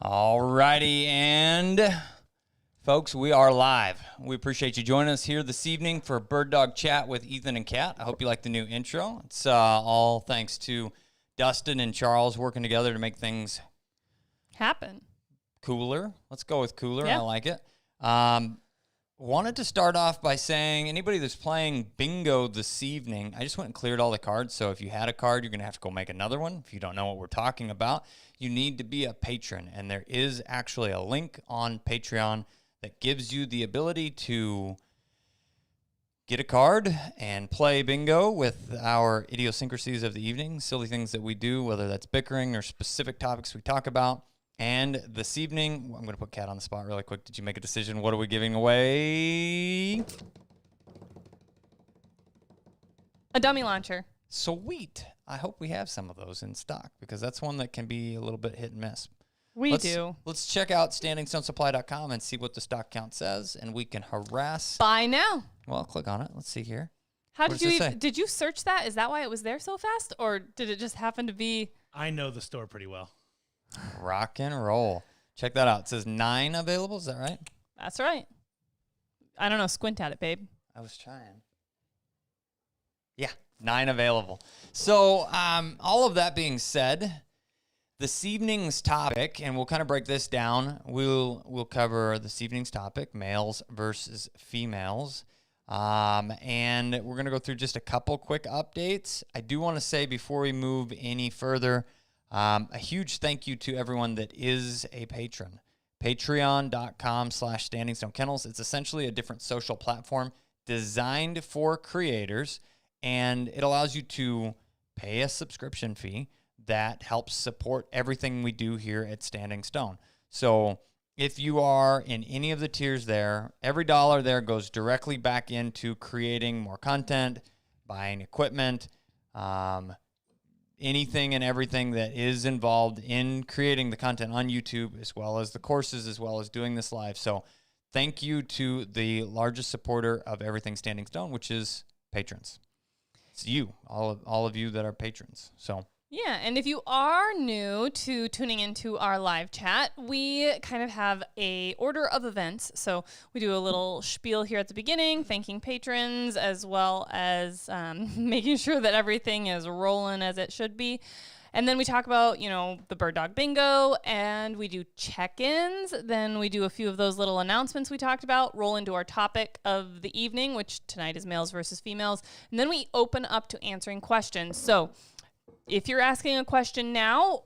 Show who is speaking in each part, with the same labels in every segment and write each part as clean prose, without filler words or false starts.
Speaker 1: All righty, and folks, we are live. We appreciate you joining us here this evening for Bird Dog Chat with Ethan and Kat. I hope you like the new intro. It's all thanks to Dustin and Charles working together to make things
Speaker 2: happen.
Speaker 1: Cooler. Let's go with cooler.
Speaker 2: Yeah.
Speaker 1: I like it. Wanted to start off by saying anybody that's playing bingo this evening, I just went and cleared all the cards. So if you had a card, you're going to have to go make another one. If you don't know what we're talking about, you need to be a patron. And there is actually a link on Patreon that gives you the ability to get a card and play bingo with our idiosyncrasies of the evening, silly things that we do, whether that's bickering or specific topics we talk about. And this evening, I'm going to put Kat on the spot really quick. Did you make a decision? What are we giving away?
Speaker 2: A dummy launcher.
Speaker 1: Sweet. I hope we have some of those in stock because that's one that can be a little bit hit and miss. Let's check out standingstonesupply.com and see what the stock count says, and we can harass.
Speaker 2: Buy now.
Speaker 1: Well, click on it. Let's see here.
Speaker 2: How did you did you search that? Is that why it was there so fast, or did it just happen to be?
Speaker 3: I know the store pretty well.
Speaker 1: Rock and roll. Check that out. It says 9 available. Is that right?
Speaker 2: That's right. I don't know. Squint at it, babe.
Speaker 1: I was trying. Yeah, 9 available. So all of that being said, this evening's topic, and we'll kind of break this down. We'll cover this evening's topic, males versus females. And we're going to go through just a couple quick updates. I do want to say before we move any further, a huge thank you to everyone that is a patron. Patreon.com/Standing Stone Kennels. It's essentially a different social platform designed for creators, and it allows you to pay a subscription fee that helps support everything we do here at Standing Stone. So if you are in any of the tiers there, every dollar there goes directly back into creating more content, buying equipment, anything and everything that is involved in creating the content on YouTube, as well as the courses, as well as doing this live. So thank you to the largest supporter of everything Standing Stone, which is patrons. It's you, all of you that are patrons. So
Speaker 2: yeah, and if you are new to tuning into our live chat, we kind of have a order of events. So we do a little spiel here at the beginning, thanking patrons, as well as making sure that everything is rolling as it should be. And then we talk about, the Bird Dog Bingo, and we do check-ins. Then we do a few of those little announcements we talked about, roll into our topic of the evening, which tonight is males versus females. And then we open up to answering questions. So if you're asking a question now,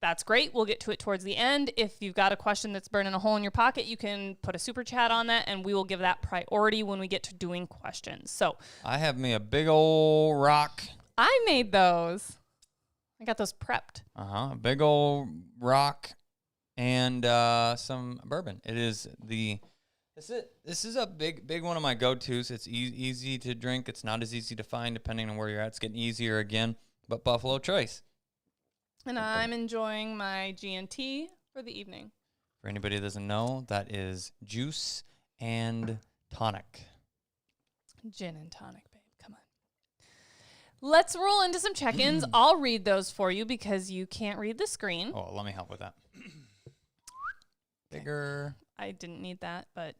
Speaker 2: that's great. We'll get to it towards the end. If you've got a question that's burning a hole in your pocket, you can put a super chat on that, and we will give that priority when we get to doing questions. So
Speaker 1: I have me a big old rock.
Speaker 2: I made those. I got those prepped.
Speaker 1: A big old rock and some bourbon. This is a big one of my go-tos. It's easy to drink. It's not as easy to find depending on where you're at. It's getting easier again. But Buffalo Trace.
Speaker 2: And I'm enjoying my G&T for the evening.
Speaker 1: For anybody that doesn't know, that is juice and tonic.
Speaker 2: Gin and tonic, babe. Come on. Let's roll into some check-ins. I'll read those for you because you can't read the screen.
Speaker 1: Oh, let me help with that. Bigger.
Speaker 2: I didn't need that, but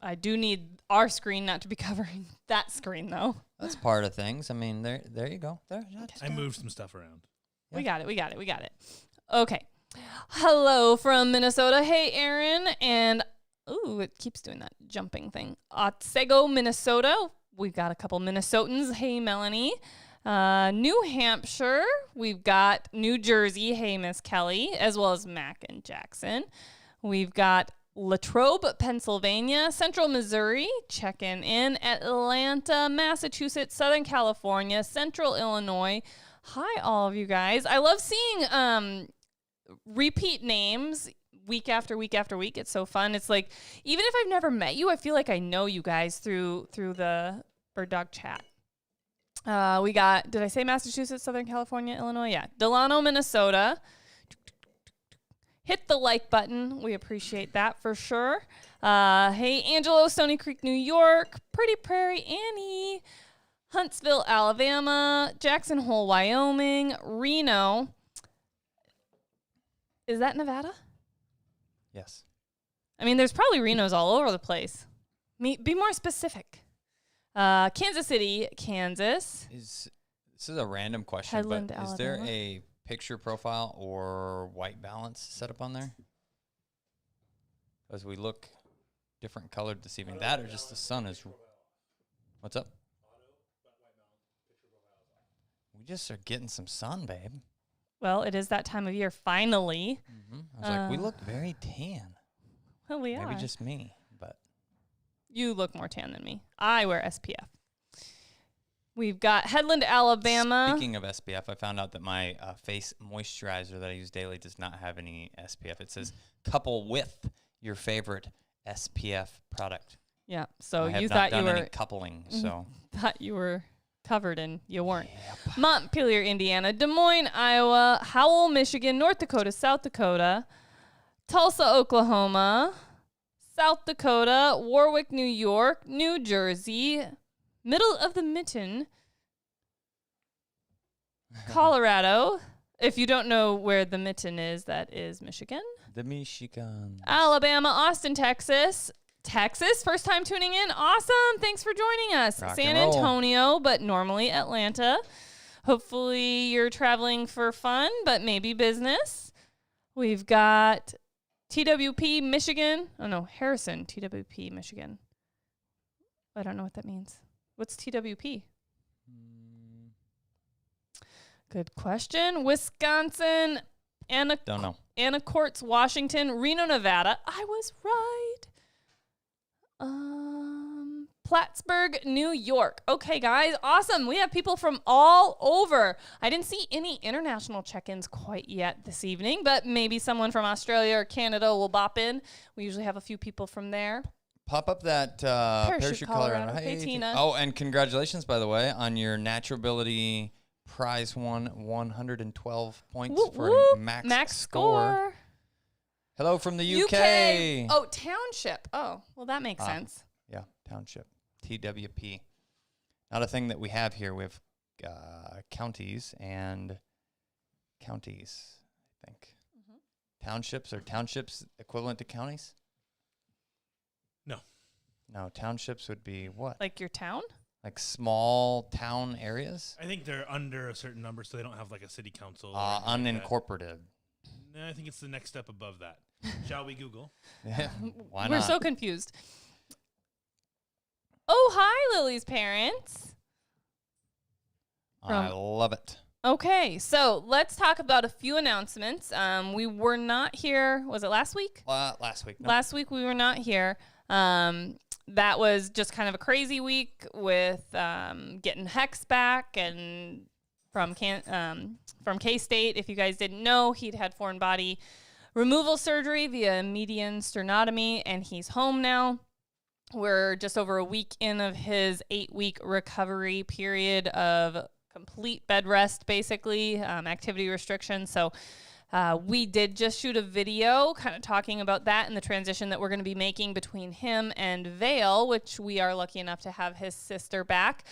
Speaker 2: I do need our screen not to be covering that screen, though.
Speaker 1: That's part of things. I mean, there you go. There.
Speaker 3: I moved some stuff around.
Speaker 2: Yeah. We got it. Okay. Hello from Minnesota. Hey, Aaron. And, it keeps doing that jumping thing. Otsego, Minnesota. We've got a couple Minnesotans. Hey, Melanie. New Hampshire. We've got New Jersey. Hey, Miss Kelly. As well as Mac and Jackson. We've got Latrobe, Pennsylvania, Central Missouri, checking in, Atlanta, Massachusetts, Southern California, Central Illinois. Hi, all of you guys. I love seeing repeat names week after week after week. It's so fun. It's like, even if I've never met you, I feel like I know you guys through the Bird Dog Chat. We got, did I say Massachusetts, Southern California, Illinois? Yeah. Delano, Minnesota. Hit the like button. We appreciate that for sure. Hey, Angelo, Stony Creek, New York. Pretty Prairie, Annie. Huntsville, Alabama. Jackson Hole, Wyoming. Reno. Is that Nevada?
Speaker 1: Yes.
Speaker 2: I mean, there's probably Renos all over the place. Be more specific. Kansas City, Kansas.
Speaker 1: This is a random question,
Speaker 2: Headland,
Speaker 1: but is there
Speaker 2: Alabama.
Speaker 1: a picture profile or white balance set up on there? As we look different colored this evening. That or just the sun is... What's up? We just are getting some sun, babe.
Speaker 2: Well, it is that time of year, finally.
Speaker 1: I was like, we look very tan.
Speaker 2: Well, we are.
Speaker 1: Maybe just me, but...
Speaker 2: You look more tan than me. I wear SPF. We've got Headland, Alabama.
Speaker 1: Speaking of SPF, I found out that my face moisturizer that I use daily does not have any SPF. It says couple with your favorite SPF product.
Speaker 2: Yeah, so
Speaker 1: I have
Speaker 2: you
Speaker 1: not
Speaker 2: thought
Speaker 1: done
Speaker 2: you were
Speaker 1: any coupling, so...
Speaker 2: thought you were covered and you weren't. Montpelier, Indiana, Des Moines, Iowa, Howell, Michigan, North Dakota, South Dakota, Tulsa, Oklahoma, South Dakota, Warwick, New York, New Jersey, middle of the mitten, Colorado. If you don't know where the mitten is, that is Michigan.
Speaker 1: The Michigan.
Speaker 2: Alabama, Austin, Texas. Texas, first time tuning in. Awesome. Thanks for joining us.
Speaker 1: Rock
Speaker 2: San
Speaker 1: and roll.
Speaker 2: Antonio, but normally Atlanta. Hopefully you're traveling for fun, but maybe business. We've got TWP, Michigan. Oh, no, Harrison, TWP, Michigan. I don't know what that means. What's TWP? Good question. Wisconsin,
Speaker 1: Don't know.
Speaker 2: Anacortes, Washington, Reno, Nevada. I was right. Plattsburgh, New York. Okay, guys, awesome. We have people from all over. I didn't see any international check-ins quite yet this evening, but maybe someone from Australia or Canada will bop in. We usually have a few people from there.
Speaker 1: Pop up that Parachute, Colorado.
Speaker 2: Hey, Tina.
Speaker 1: Oh, and congratulations, by the way, on your Natural Ability Prize 112 points
Speaker 2: Whoop,
Speaker 1: for
Speaker 2: whoop.
Speaker 1: a max
Speaker 2: score.
Speaker 1: score. Hello from the UK.
Speaker 2: Oh, township. Oh, well, that makes sense.
Speaker 1: Yeah, township. TWP. Not a thing that we have here. We have counties and counties, I think. Townships, are townships equivalent to counties? No, townships would be what?
Speaker 2: Like your town?
Speaker 1: Like small town areas?
Speaker 3: I think they're under a certain number, so they don't have like a city council. or anything like that.
Speaker 1: Unincorporated.
Speaker 3: No, I think it's the next step above that. Shall we Google?
Speaker 1: Yeah, why
Speaker 2: We're
Speaker 1: not?
Speaker 2: so confused. Oh, hi, Lily's parents.
Speaker 1: I love it.
Speaker 2: Okay, so let's talk about a few announcements. We were not here. Was it last week?
Speaker 1: Last week. No.
Speaker 2: Last week we were not here. That was just kind of a crazy week with getting Hex back and from K-State. If you guys didn't know, he'd had foreign body removal surgery via median sternotomy, and he's home now. We're just over a week in of his 8-week recovery period of complete bed rest, basically, activity restrictions. So we did just shoot a video kind of talking about that and the transition that we're going to be making between him and Vale, which we are lucky enough to have his sister back.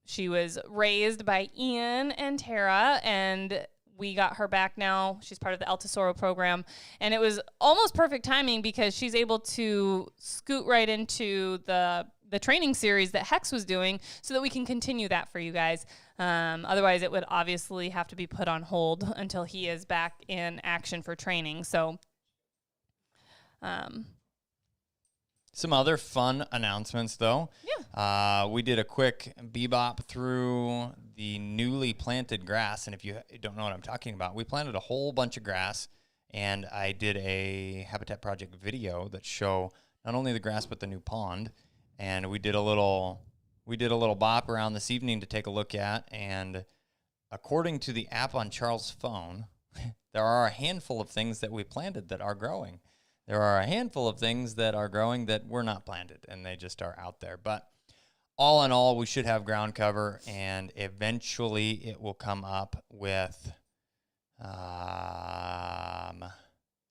Speaker 2: She was raised by Ian and Tara, and we got her back now. She's part of the El Tesoro program. And it was almost perfect timing because she's able to scoot right into the training series that Hex was doing so that we can continue that for you guys. Otherwise, it would obviously have to be put on hold until he is back in action for training. So,
Speaker 1: Some other fun announcements, though.
Speaker 2: Yeah.
Speaker 1: We did a quick bebop through the newly planted grass. And if you don't know what I'm talking about, we planted a whole bunch of grass. And I did a Habitat Project video that show not only the grass, but the new pond. And we did a little bop around this evening to take a look at. And according to the app on Charles' phone, there are a handful of things that we planted that are growing. There are a handful of things that are growing that were not planted, and they just are out there. But all in all, we should have ground cover, and eventually it will come up with,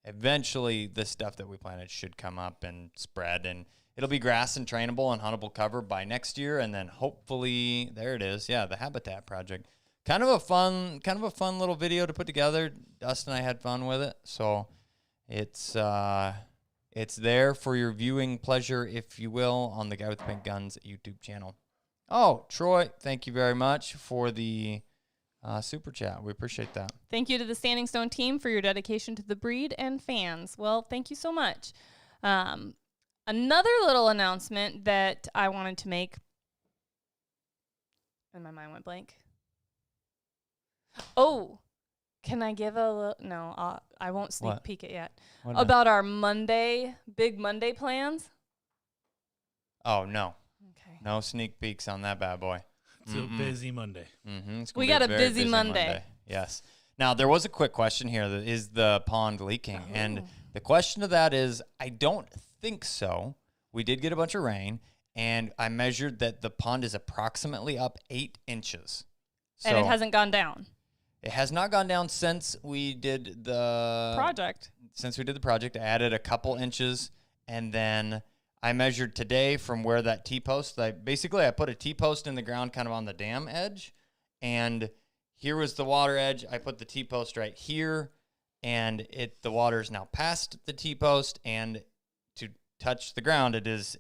Speaker 1: eventually this stuff that we planted should come up and spread, and it'll be grass and trainable and huntable cover by next year, and then hopefully, there it is, yeah, the Habitat Project kind of a fun little video to put together. Dustin and I had fun with it, so it's there for your viewing pleasure, if you will, on the Guy with the Pink Guns YouTube channel. Oh, Troy, thank you very much for the super chat. We appreciate that.
Speaker 2: Thank you to the Standing Stone team for your dedication to the breed and fans. Well, thank you so much. Another little announcement that I wanted to make, and my mind went blank. Oh, can I give a little? No, I won't sneak peek it yet.
Speaker 1: What
Speaker 2: About our big Monday plans.
Speaker 1: Oh, no.
Speaker 2: Okay.
Speaker 1: No sneak peeks on that bad boy.
Speaker 3: It's a busy Monday.
Speaker 1: Mm-hmm.
Speaker 2: We got a busy Monday.
Speaker 1: Yes. Now, there was a quick question here. Is the pond leaking? Oh. And the question to that is, I don't think so. We did get a bunch of rain, and I measured that the pond is approximately up 8 inches. So
Speaker 2: and it hasn't gone down.
Speaker 1: It has not gone down since we did the
Speaker 2: project.
Speaker 1: Since we did the project, I added a couple inches, and then I measured today from where that T-post, I put a T-post in the ground kind of on the dam edge, and here was the water edge. I put the T-post right here, and the water is now past the T-post, and to touch the ground, it is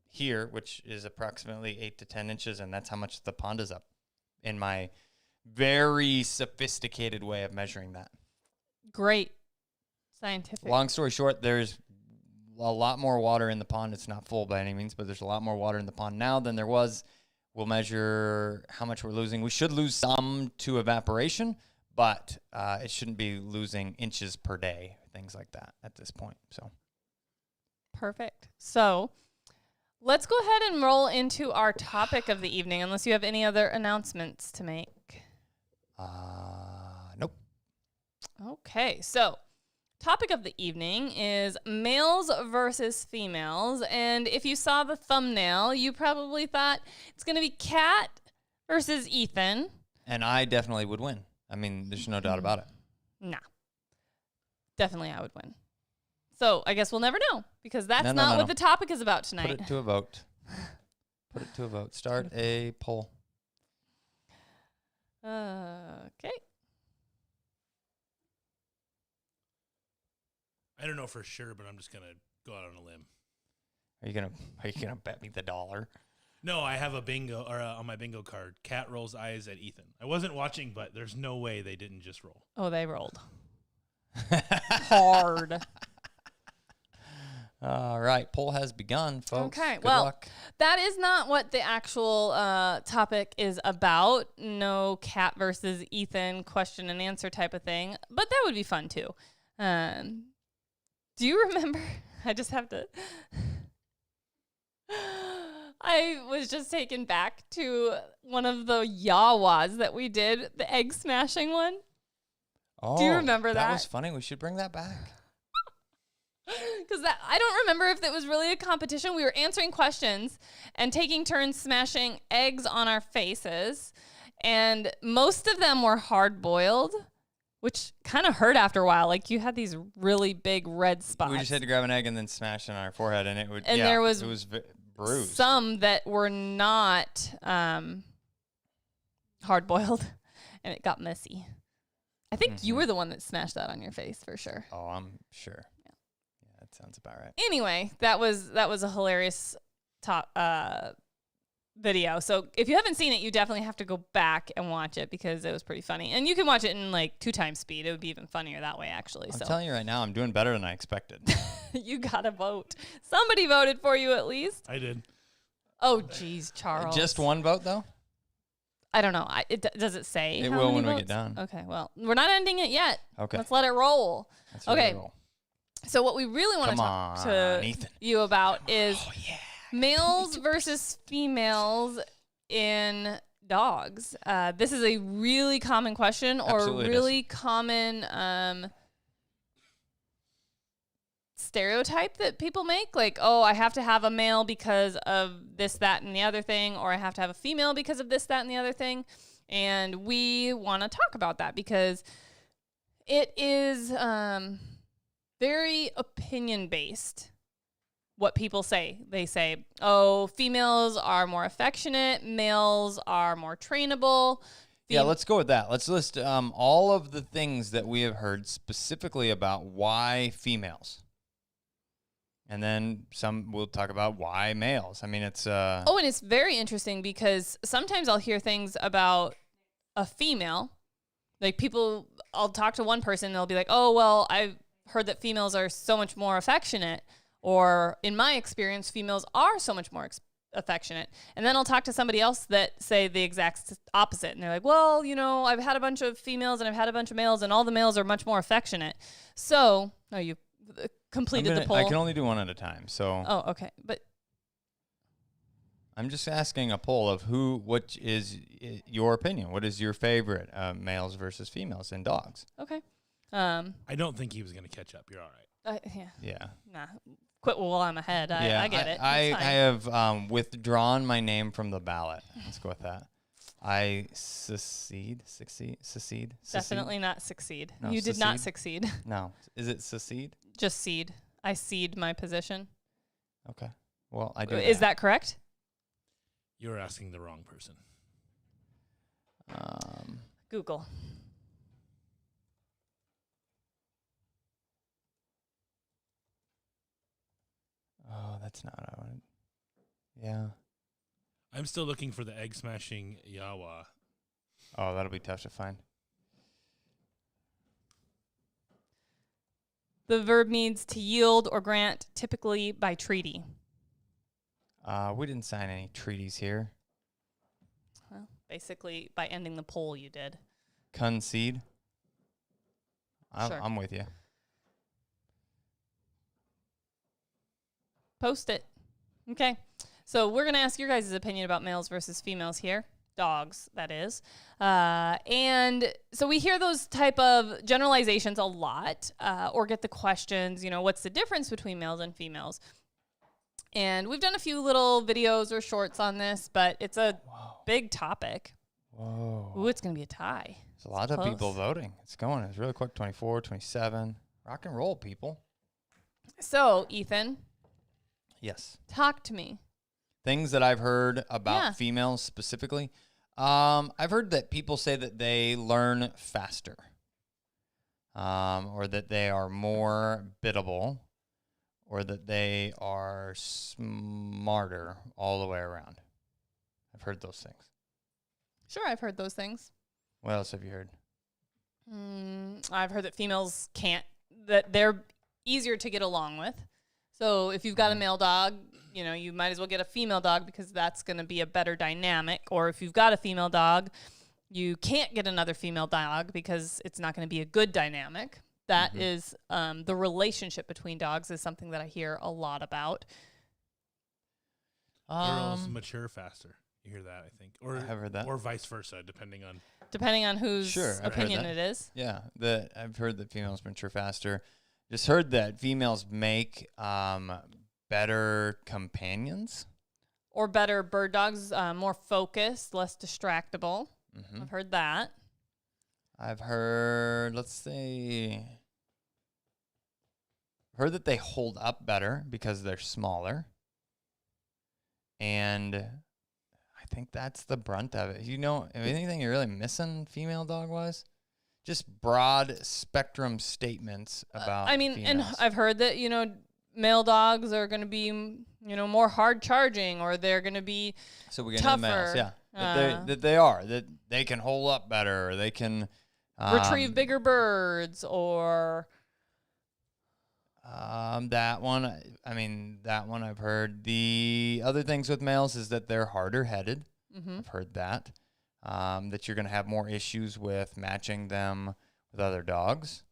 Speaker 1: here, which is approximately 8 to 10 inches, and that's how much the pond is up in my very sophisticated way of measuring that.
Speaker 2: Great. Scientific.
Speaker 1: Long story short, there's a lot more water in the pond. It's not full by any means, but there's a lot more water in the pond now than there was. We'll measure how much we're losing. We should lose some to evaporation, but it shouldn't be losing inches per day, things like that at this point. So
Speaker 2: perfect. So let's go ahead and roll into our topic of the evening, unless you have any other announcements to make.
Speaker 1: Nope.
Speaker 2: Okay, so topic of the evening is males versus females. And if you saw the thumbnail, you probably thought it's going to be Kat versus Ethan.
Speaker 1: And I definitely would win. I mean, there's no doubt about it.
Speaker 2: Nah. Definitely I would win. So I guess we'll never know, because that's not what the topic is about tonight.
Speaker 1: Put it to a vote. Put it to a vote. Start a poll.
Speaker 2: Okay.
Speaker 3: I don't know for sure, but I'm just gonna go out on a limb.
Speaker 1: Are you gonna bet me the $1?
Speaker 3: No, I have a bingo on my bingo card. Kat rolls eyes at Ethan. I wasn't watching, but there's no way they didn't just roll.
Speaker 2: Oh, they rolled hard.
Speaker 1: All right, poll has begun, folks.
Speaker 2: Okay,
Speaker 1: Good luck.
Speaker 2: That is not what the actual topic is about. No Kat versus Ethan question and answer type of thing, but that would be fun too. Do you remember? I just have to. I was just taken back to one of the Yawas that we did, the egg smashing one.
Speaker 1: Oh,
Speaker 2: do you remember that?
Speaker 1: That was funny. We should bring that back.
Speaker 2: Because I don't remember if it was really a competition. We were answering questions and taking turns smashing eggs on our faces. And most of them were hard-boiled, which kind of hurt after a while. Like, you had these really big red spots.
Speaker 1: We just had to grab an egg and then smash it on our forehead, and it would.
Speaker 2: And
Speaker 1: it was bruised.
Speaker 2: Some that were not hard-boiled, and it got messy. I think you were the one that smashed that on your face for sure.
Speaker 1: Oh, I'm sure. That sounds about right.
Speaker 2: Anyway, that was a hilarious video. So if you haven't seen it, you definitely have to go back and watch it, because it was pretty funny. And you can watch it in like 2 times speed. It would be even funnier that way, actually.
Speaker 1: I'm telling you right now, I'm doing better than I expected.
Speaker 2: You gotta vote. Somebody voted for you at least.
Speaker 3: I did.
Speaker 2: Oh, geez, Charles.
Speaker 1: Just one vote, though?
Speaker 2: I don't know. Does it say?
Speaker 1: It
Speaker 2: how
Speaker 1: will
Speaker 2: many
Speaker 1: when
Speaker 2: votes?
Speaker 1: we get done.
Speaker 2: Okay, well, we're not ending it yet.
Speaker 1: Okay.
Speaker 2: Let's let it roll.
Speaker 1: Okay.
Speaker 2: So what we really want to talk to
Speaker 1: Ethan.
Speaker 2: you about is males versus females in dogs. This is a really common question, or
Speaker 1: Absolutely
Speaker 2: really common stereotype that people make. Like, oh, I have to have a male because of this, that, and the other thing, or I have to have a female because of this, that, and the other thing. And we want to talk about that because it is very opinion-based. What people say. They say, oh, females are more affectionate, males are more trainable.
Speaker 1: Yeah, let's go with that. Let's list all of the things that we have heard specifically about why females. And then we'll talk about why males. I mean, it's...
Speaker 2: Oh, and it's very interesting because sometimes I'll hear things about a female. Like I'll talk to one person and they'll be like, oh, well, I've heard that females are so much more affectionate. Or in my experience, females are so much more affectionate. And then I'll talk to somebody else that say the exact opposite. And they're like, well, I've had a bunch of females and I've had a bunch of males and all the males are much more affectionate. So, you completed the poll.
Speaker 1: I can only do one at a time. So.
Speaker 2: Oh, okay. But
Speaker 1: I'm just asking a poll of what is your opinion? What is your favorite males versus females in dogs?
Speaker 2: Okay.
Speaker 3: I don't think he was going to catch up. You're all right.
Speaker 2: Yeah.
Speaker 1: Yeah.
Speaker 2: Nah. Quit while I'm ahead. I get it.
Speaker 1: I have withdrawn my name from the ballot. Let's go with that. I succeed.
Speaker 2: Definitely not succeed.
Speaker 1: No,
Speaker 2: you did not succeed.
Speaker 1: No. Is it secede?
Speaker 2: Just cede. I cede my position.
Speaker 1: Okay. Well, I do.
Speaker 2: Is that correct?
Speaker 3: You're asking the wrong person.
Speaker 2: Google.
Speaker 1: Oh, that's not what I wanted. Yeah.
Speaker 3: I'm still looking for the egg smashing Yawa.
Speaker 1: Oh, that'll be tough to find.
Speaker 2: The verb means to yield or grant, typically by treaty.
Speaker 1: We didn't sign any treaties here.
Speaker 2: Well, basically, by ending the poll, you did.
Speaker 1: Concede.
Speaker 2: Sure.
Speaker 1: I'm with you.
Speaker 2: Post it. Okay. So we're going to ask your guys' opinion about males versus females here. Dogs, that is. And so we hear those type of generalizations a lot, or get the questions, what's the difference between males and females? And we've done a few little videos or shorts on this, but it's a big topic.
Speaker 1: Whoa.
Speaker 2: Ooh, it's going to be a tie.
Speaker 1: There's a lot of people voting. It's going. It's really quick. 24, 27. Rock and roll, people.
Speaker 2: So, Ethan.
Speaker 1: Yes.
Speaker 2: Talk to me.
Speaker 1: Things that I've heard about females specifically. I've heard that people say that they learn faster, or that they are more biddable, or that they are smarter all the way around. I've heard those things.
Speaker 2: Sure, I've heard those things.
Speaker 1: What else have you heard?
Speaker 2: I've heard that females that they're easier to get along with. So if you've got a male dog, you might as well get a female dog because that's going to be a better dynamic. Or if you've got a female dog, you can't get another female dog because it's not going to be a good dynamic. That is the relationship between dogs is something that I hear a lot about.
Speaker 3: Girls mature faster. You hear that, I think. Or
Speaker 1: I have heard that.
Speaker 3: Or vice versa, depending on
Speaker 2: whose opinion it is.
Speaker 1: Yeah, I've heard that females mature faster. Just heard that females make better companions.
Speaker 2: Or better bird dogs, more focused, less distractible.
Speaker 1: Mm-hmm.
Speaker 2: I've heard that.
Speaker 1: I've heard, heard that they hold up better because they're smaller. And I think that's the brunt of it. Anything you're really missing female dog-wise? Just broad spectrum statements about females.
Speaker 2: And I've heard that, male dogs are going to be, more hard charging, or they're going to be
Speaker 1: so we get
Speaker 2: tougher.
Speaker 1: into males, yeah. That they can hold up better, or they can
Speaker 2: retrieve bigger birds, or
Speaker 1: that one I've heard. The other things with males is that they're harder headed. I've heard that. That you're going to have more issues with matching them with other dogs.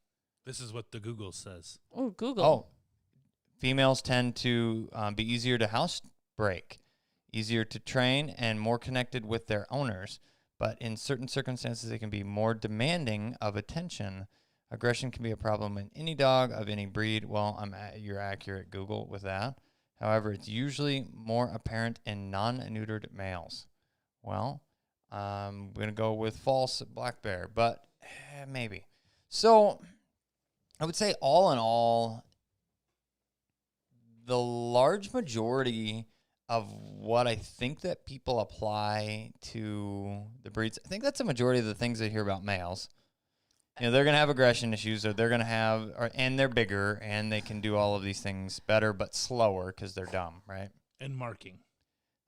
Speaker 3: This is what the Google says.
Speaker 2: Oh, Google.
Speaker 1: Oh, females tend to be easier to housebreak, easier to train, and more connected with their owners. But in certain circumstances, they can be more demanding of attention. Aggression can be a problem in any dog of any breed. Well, you're accurate, Google, with that. However, it's usually more apparent in non-neutered males. Well, I'm going to go with false black bear, but maybe. So I would say all in all, the large majority of what I think that people apply to the breeds, I think that's a majority of the things I hear about males. You know, they're going to have aggression issues, or they're going to have, and they're bigger, and they can do all of these things better but slower because they're dumb, right?
Speaker 3: And marking.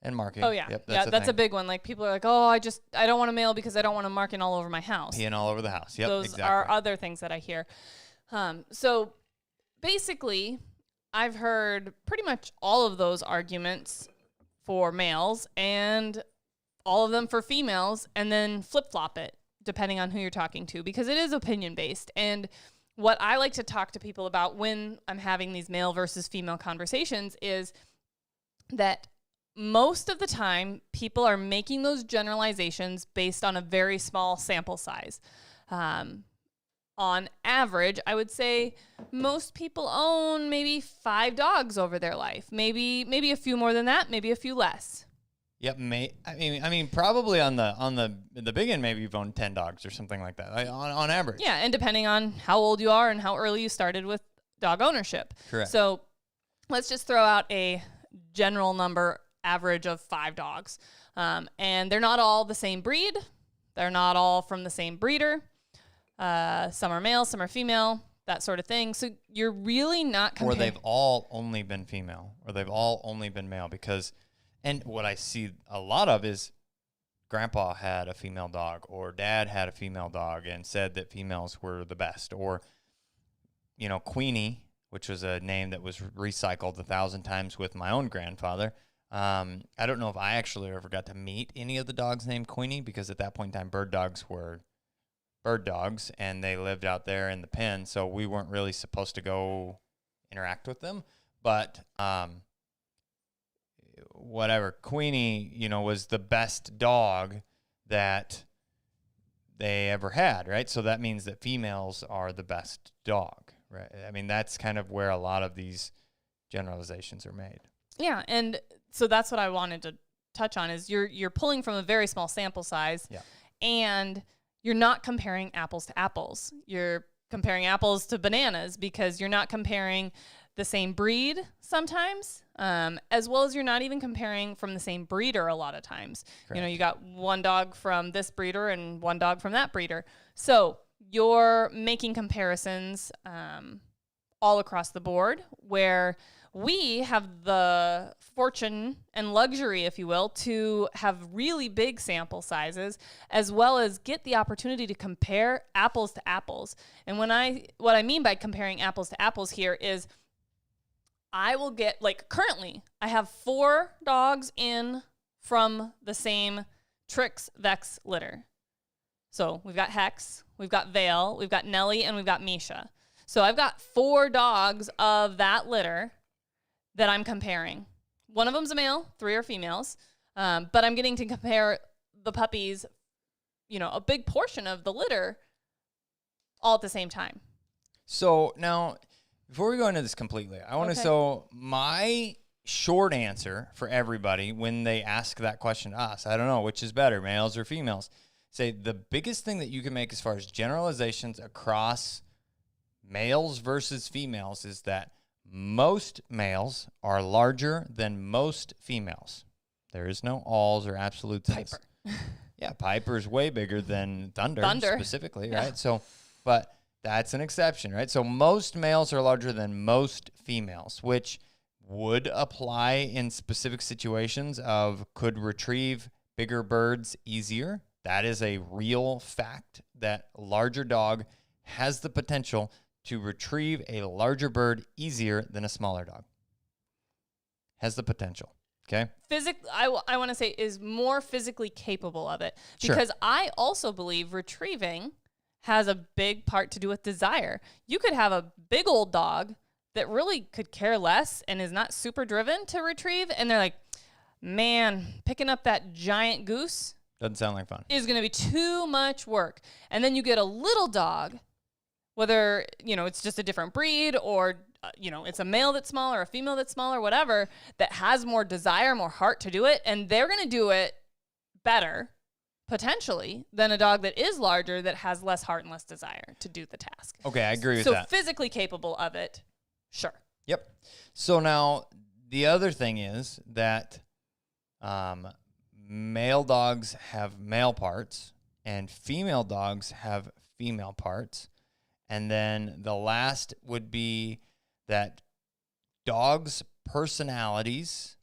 Speaker 1: And marking.
Speaker 2: Oh, yeah.
Speaker 1: Yep,
Speaker 2: That's a big one. Like, people are like, oh, I don't want a male because I don't want a marking all over my house.
Speaker 1: Peeing all over the house. Yep,
Speaker 2: Those
Speaker 1: exactly.
Speaker 2: are other things that I hear. So basically, I've heard pretty much all of those arguments for males and all of them for females, and then flip-flop it depending on who you're talking to, because it is opinion-based. And what I like to talk to people about when I'm having these male versus female conversations is that most of the time, people are making those generalizations based on a very small sample size. On average, I would say most people own maybe 5 dogs over their life. Maybe a few more than that, maybe a few less.
Speaker 1: Yep, I mean, probably on the big end, maybe you've owned 10 dogs or something like that, on average.
Speaker 2: Yeah, and depending on how old you are and how early you started with dog ownership.
Speaker 1: Correct.
Speaker 2: So let's just throw out a general number, average of 5 dogs. And they're not all the same breed. They're not all from the same breeder. Some are male, some are female, that sort of thing. So you're really not comparing.
Speaker 1: Or they've all only been female, or they've all only been male, because, and what I see a lot of is grandpa had a female dog, or dad had a female dog and said that females were the best. Or, you know, Queenie, which was a name that was recycled 1,000 times with my own grandfather. I don't know if I actually ever got to meet any of the dogs named Queenie, because at that point in time, bird dogs were bird dogs, and they lived out there in the pen, so we weren't really supposed to go interact with them. But whatever, Queenie, you know, was the best dog that they ever had, right? So that means that females are the best dog, right? I mean, that's kind of where a lot of these generalizations are made.
Speaker 2: Yeah, and so that's what I wanted to touch on is you're pulling from a very small sample size,
Speaker 1: Yeah.
Speaker 2: and you're not comparing apples to apples. You're comparing apples to bananas, because you're not comparing the same breed sometimes, as well as you're not even comparing from the same breeder a lot of times.
Speaker 1: Correct.
Speaker 2: You know, you got one dog from this breeder and one dog from that breeder. So you're making comparisons all across the board, where we have the fortune and luxury, if you will, to have really big sample sizes, as well as get the opportunity to compare apples to apples. And what I mean by comparing apples to apples here is I will get, like, currently I have 4 dogs in from the same Trix Vex litter. So we've got Hex, we've got Vale, we've got Nellie, and we've got Misha. So I've got 4 dogs of that litter that I'm comparing. One of them's a male, 3 are females, but I'm getting to compare the puppies, you know, a big portion of the litter all at the same time.
Speaker 1: So now, before we go into this completely, I want to,
Speaker 2: Okay.
Speaker 1: so my short answer for everybody when they ask that question to us, I don't know, which is better, males or females, say the biggest thing that you can make as far as generalizations across males versus females is that most males are larger than most females. There is no alls or absolutes.
Speaker 2: Piper.
Speaker 1: Yeah, Piper's way bigger than Thunder. Specifically,
Speaker 2: Yeah.
Speaker 1: right? So, but that's an exception, right? So most males are larger than most females, which would apply in specific situations of could retrieve bigger birds easier. That is a real fact, that a larger dog has the potential to retrieve a larger bird easier than a smaller dog. Has the potential, okay?
Speaker 2: I want to say is more physically capable of it.
Speaker 1: Sure.
Speaker 2: Because I also believe retrieving has a big part to do with desire. You could have a big old dog that really could care less and is not super driven to retrieve, and they're like, man, picking up that giant goose
Speaker 1: Doesn't sound like fun.
Speaker 2: is going to be too much work. And then you get a little dog, whether, you know, it's just a different breed or, you know, it's a male that's small or a female that's small or whatever, that has more desire, more heart to do it. And they're going to do it better, potentially, than a dog that is larger that has less heart and less desire to do the task.
Speaker 1: Okay, I agree with
Speaker 2: So
Speaker 1: that.
Speaker 2: physically capable of it, sure.
Speaker 1: Yep. So now the other thing is that Male dogs have male parts, and female dogs have female parts. And then the last would be that dogs' personalities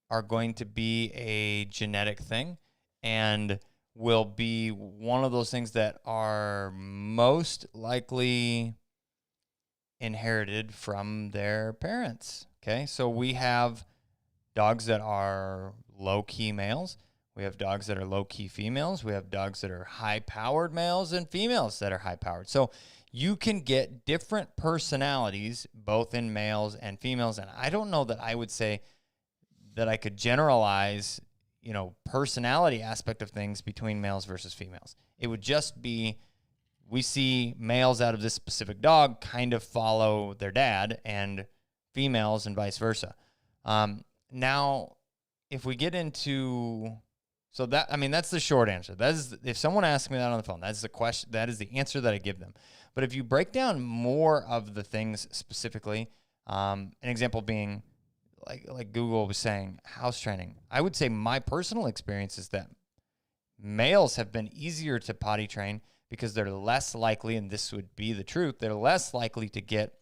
Speaker 1: are going to be a genetic thing and will be one of those things that are most likely inherited from their parents. Okay, so we have dogs that are low-key males. We have dogs that are low-key females. We have dogs that are high-powered males and females that are high-powered. So you can get different personalities both in males and females. And I don't know that I would say that I could generalize, personality aspect of things between males versus females. It would just be, we see males out of this specific dog kind of follow their dad, and females and vice versa. Now, if we get into, that's the short answer. That is, if someone asks me that on the phone, that's the question. That is the answer that I give them. But if you break down more of the things specifically, an example being, like Google was saying, house training. I would say my personal experience is that males have been easier to potty train because they're less likely, and this would be the truth, they're less likely to get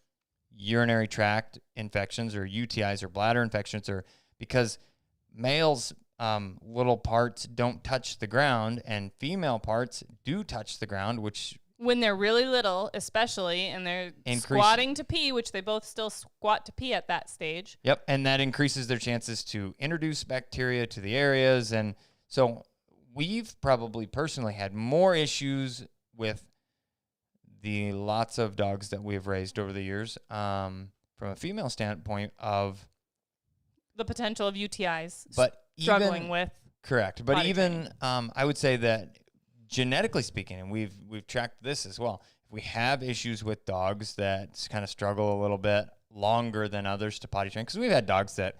Speaker 1: urinary tract infections or UTIs or bladder infections, or because males' little parts don't touch the ground and female parts do touch the ground, which
Speaker 2: when they're really little, especially, and they're squatting to pee, which they both still squat to pee at that stage.
Speaker 1: Yep, and that increases their chances to introduce bacteria to the areas. And so we've probably personally had more issues with the lots of dogs that we have raised over the years from a female standpoint of
Speaker 2: the potential of UTIs,
Speaker 1: but
Speaker 2: struggling with.
Speaker 1: Correct. But even I would say that genetically speaking, and we've tracked this as well, if we have issues with dogs that kind of struggle a little bit longer than others to potty train, because we've had dogs that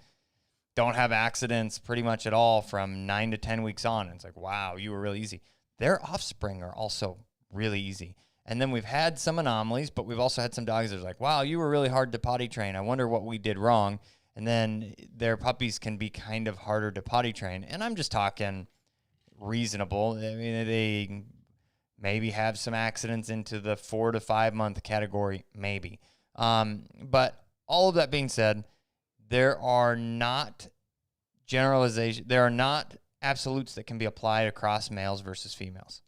Speaker 1: don't have accidents pretty much at all from 9 to 10 weeks on. And it's like, wow, you were really easy. Their offspring are also really easy. And then we've had some anomalies, but we've also had some dogs that are like, wow, you were really hard to potty train. I wonder what we did wrong. And then their puppies can be kind of harder to potty train. And I'm just talking reasonable. I mean, they maybe have some accidents into the 4 to 5 month category, maybe. But all of that being said, there are not absolutes that can be applied across males versus females.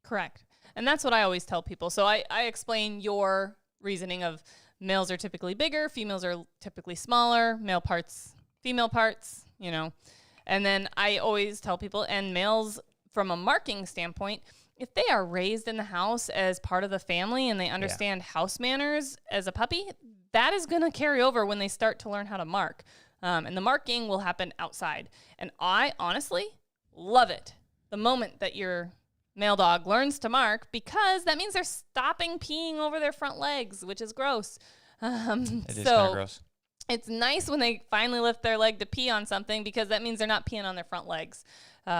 Speaker 2: Correct. And that's what I always tell people. So I explain your reasoning of males are typically bigger, females are typically smaller, male parts, female parts, And then I always tell people, and males from a marking standpoint, if they are raised in the house as part of the family and they understand house manners as a puppy, that is going to carry over when they start to learn how to mark. And the marking will happen outside. And I honestly love it the moment that your male dog learns to mark, because that means they're stopping peeing over their front legs, which is gross.
Speaker 1: It is kind of gross.
Speaker 2: It's nice when they finally lift their leg to pee on something, because that means they're not peeing on their front legs,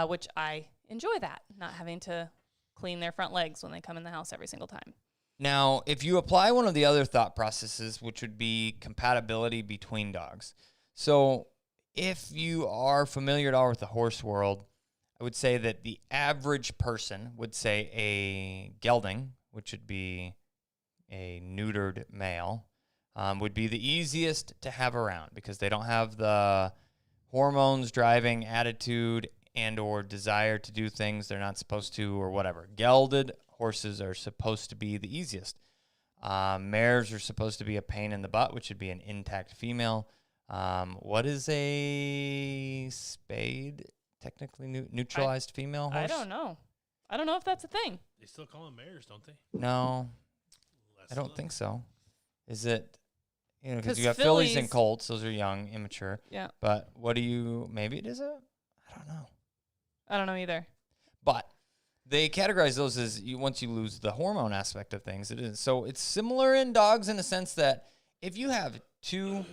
Speaker 2: which I enjoy that, not having to clean their front legs when they come in the house every single time.
Speaker 1: Now, if you apply one of the other thought processes, which would be compatibility between dogs. So if you are familiar at all with the horse world, I would say that the average person would say a gelding, which would be a neutered male, would be the easiest to have around because they don't have the hormones driving attitude and or desire to do things they're not supposed to or whatever. Gelded horses are supposed to be the easiest. Mares are supposed to be a pain in the butt, which would be an intact female. What is a spayed, technically neutralized female horse?
Speaker 2: I don't know. I don't know if that's a thing.
Speaker 3: They still call them mares, don't they?
Speaker 1: No, I don't think so. Is it? Because you got fillies and colts; those are young, immature.
Speaker 2: Yeah.
Speaker 1: But maybe it is I don't know.
Speaker 2: I don't know either.
Speaker 1: But they categorize those as once you lose the hormone aspect of things. It is so it's similar in dogs in the sense that if you have two,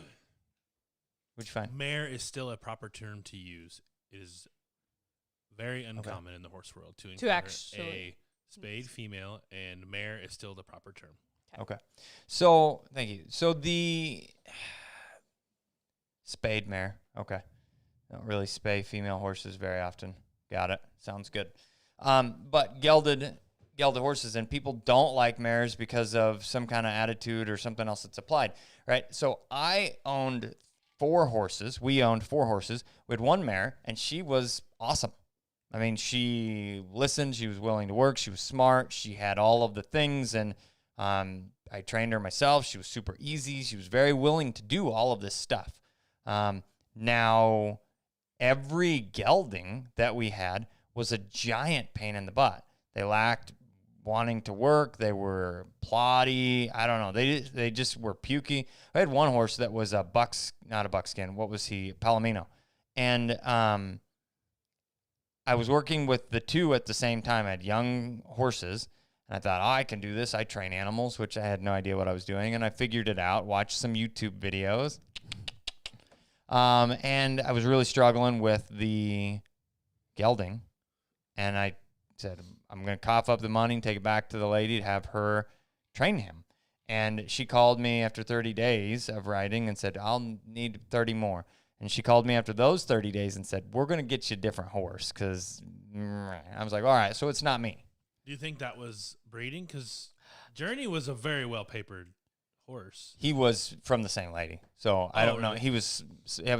Speaker 1: which you find
Speaker 3: mare is still a proper term to use. It is very uncommon in the horse world to encounter a spayed female, and mare is still the proper term.
Speaker 1: Okay. So, thank you. So, the spayed mare, okay. Don't really spay female horses very often. Got it. Sounds good. But gelded horses, and people don't like mares because of some kind of attitude or something else that's applied, right? So I owned 4 horses. We owned 4 horses. We had 1 mare, and she was awesome. I mean, she listened. She was willing to work. She was smart. She had all of the things, and I trained her myself. She was super easy. She was very willing to do all of this stuff. Now, every gelding that we had was a giant pain in the butt. They lacked wanting to work. They were plotty. I don't know. They just were pukey. I had 1 horse that was not a buckskin. What was he? Palomino. And I was working with the 2 at the same time. I had young horses, and I thought, I can do this. I train animals, which I had no idea what I was doing, and I figured it out, watched some YouTube videos. And I was really struggling with the gelding, and I said, I'm going to cough up the money and take it back to the lady to have her train him. And she called me after 30 days of riding and said, I'll need 30 more. And she called me after those 30 days and said, we're going to get you a different horse, because I was like, all right, so it's not me.
Speaker 3: Do you think that was breeding? Because Journey was a very well-papered horse.
Speaker 1: He was from the same lady. So I don't know. He was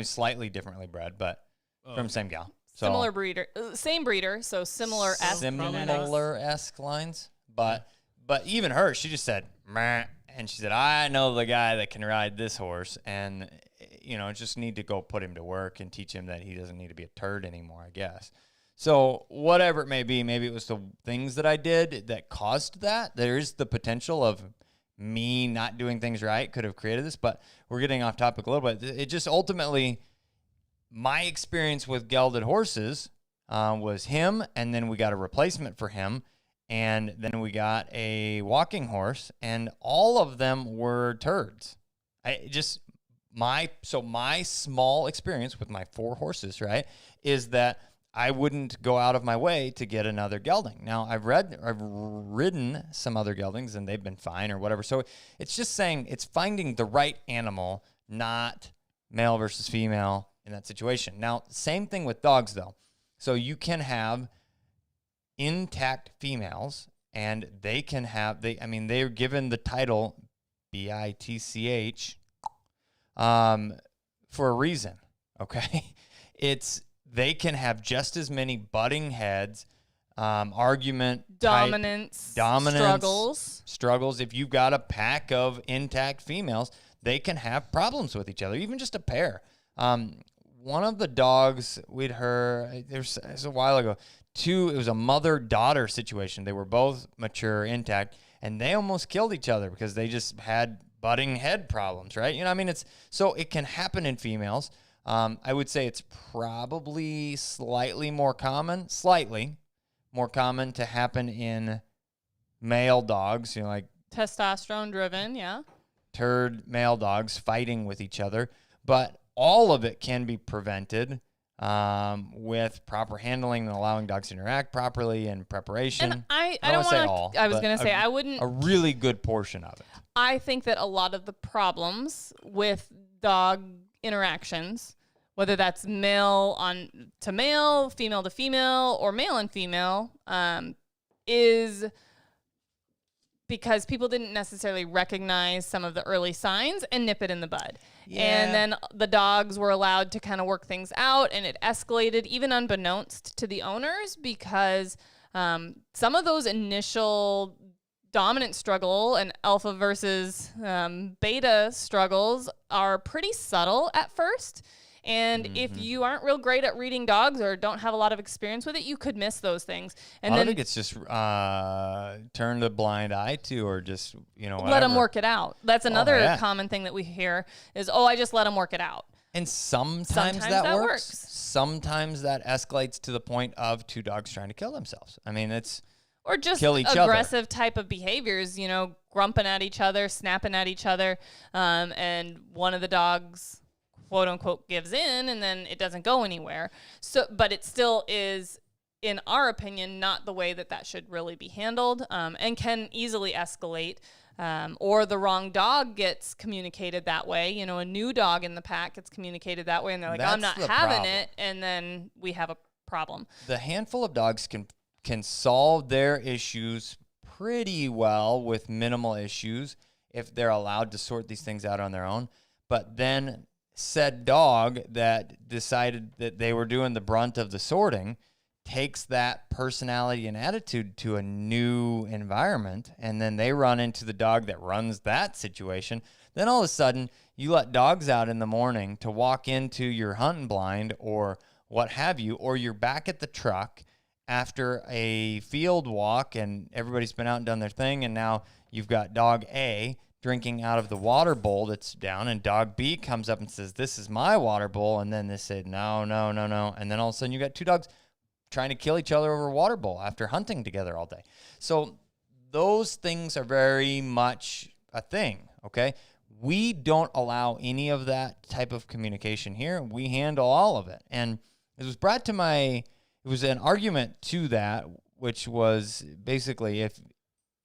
Speaker 1: slightly differently bred, but from the same gal. So
Speaker 2: similar breeder. Same breeder, so similar-esque.
Speaker 1: Similar-esque lines. But even her, she just said, meh. And she said, I know the guy that can ride this horse, and just need to go put him to work and teach him that he doesn't need to be a turd anymore, I guess. So whatever it may be, maybe it was the things that I did that caused that. There is the potential of me not doing things right could have created this, but we're getting off topic a little bit. It just ultimately, my experience with gelded horses was him, and then we got a replacement for him, and then we got a walking horse, and all of them were turds. My small experience with my 4 horses, right, is that I wouldn't go out of my way to get another gelding. Now, I've ridden some other geldings, and they've been fine or whatever. So it's just saying it's finding the right animal, not male versus female in that situation. Now, same thing with dogs, though. So you can have intact females, and they can have, they're given the title BITCH for a reason, okay? They can have just as many butting heads,
Speaker 2: dominance,
Speaker 1: struggles. If you've got a pack of intact females, they can have problems with each other, even just a pair. One of the dogs we'd heard, it was a while ago, it was a mother-daughter situation. They were both mature, intact, and they almost killed each other because they just had butting head problems, right? So it can happen in females. I would say it's probably slightly more common to happen in male dogs, like
Speaker 2: testosterone driven, yeah.
Speaker 1: Turd male dogs fighting with each other. But all of it can be prevented with proper handling and allowing dogs to interact properly and preparation.
Speaker 2: And I don't want to say all. I was going to say I wouldn't.
Speaker 1: A really good portion of it.
Speaker 2: I think that a lot of the problems with dog interactions, whether that's male to male, female to female, or male and female, is because people didn't necessarily recognize some of the early signs and nip it in the bud. Yeah. And then the dogs were allowed to kind of work things out, and it escalated even unbeknownst to the owners, because some of those initial dominant struggle and alpha versus beta struggles are pretty subtle at first. And if you aren't real great at reading dogs or don't have a lot of experience with it, you could miss those things. And
Speaker 1: I think it's just turn a blind eye to, or just, whatever.
Speaker 2: Let them work it out. That's another common thing that we hear is, I just let them work it out.
Speaker 1: And sometimes that works. Sometimes that escalates to the point of 2 dogs trying to kill themselves.
Speaker 2: Or just aggressive type of behaviors, grumping at each other, snapping at each other, and one of the dogs, quote unquote, gives in, and then it doesn't go anywhere. So, but it still is, in our opinion, not the way that should really be handled, and can easily escalate. or the wrong dog gets communicated that way. You know, a new dog in the pack gets communicated that way, and they're like, I'm not having it, and then we have a problem.
Speaker 1: The handful of dogs can solve their issues pretty well with minimal issues if they're allowed to sort these things out on their own. But then said dog that decided that they were doing the brunt of the sorting takes that personality and attitude to a new environment, and then they run into the dog that runs that situation. Then all of a sudden, you let dogs out in the morning to walk into your hunting blind or what have you, or you're back at the truck after a field walk and everybody's been out and done their thing, and now you've got dog A drinking out of the water bowl that's down, and dog B comes up and says, this is my water bowl, and then they say, no, and then all of a sudden you got two dogs trying to kill each other over a water bowl after hunting together all day. So those things are very much a thing, okay? We don't allow any of that type of communication here. We handle all of it. And it was brought to it was an argument to that, which was basically if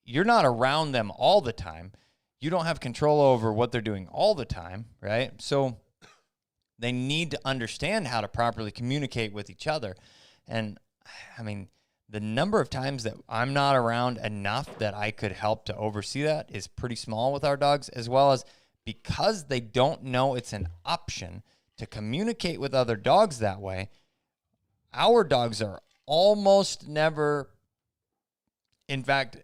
Speaker 1: you're not around them all the time, you don't have control over what they're doing all the time, right? So they need to understand how to properly communicate with each other. And I mean, the number of times that I'm not around enough that I could help to oversee that is pretty small with our dogs, as well as because they don't know it's an option to communicate with other dogs that way. Our dogs are almost never, in fact,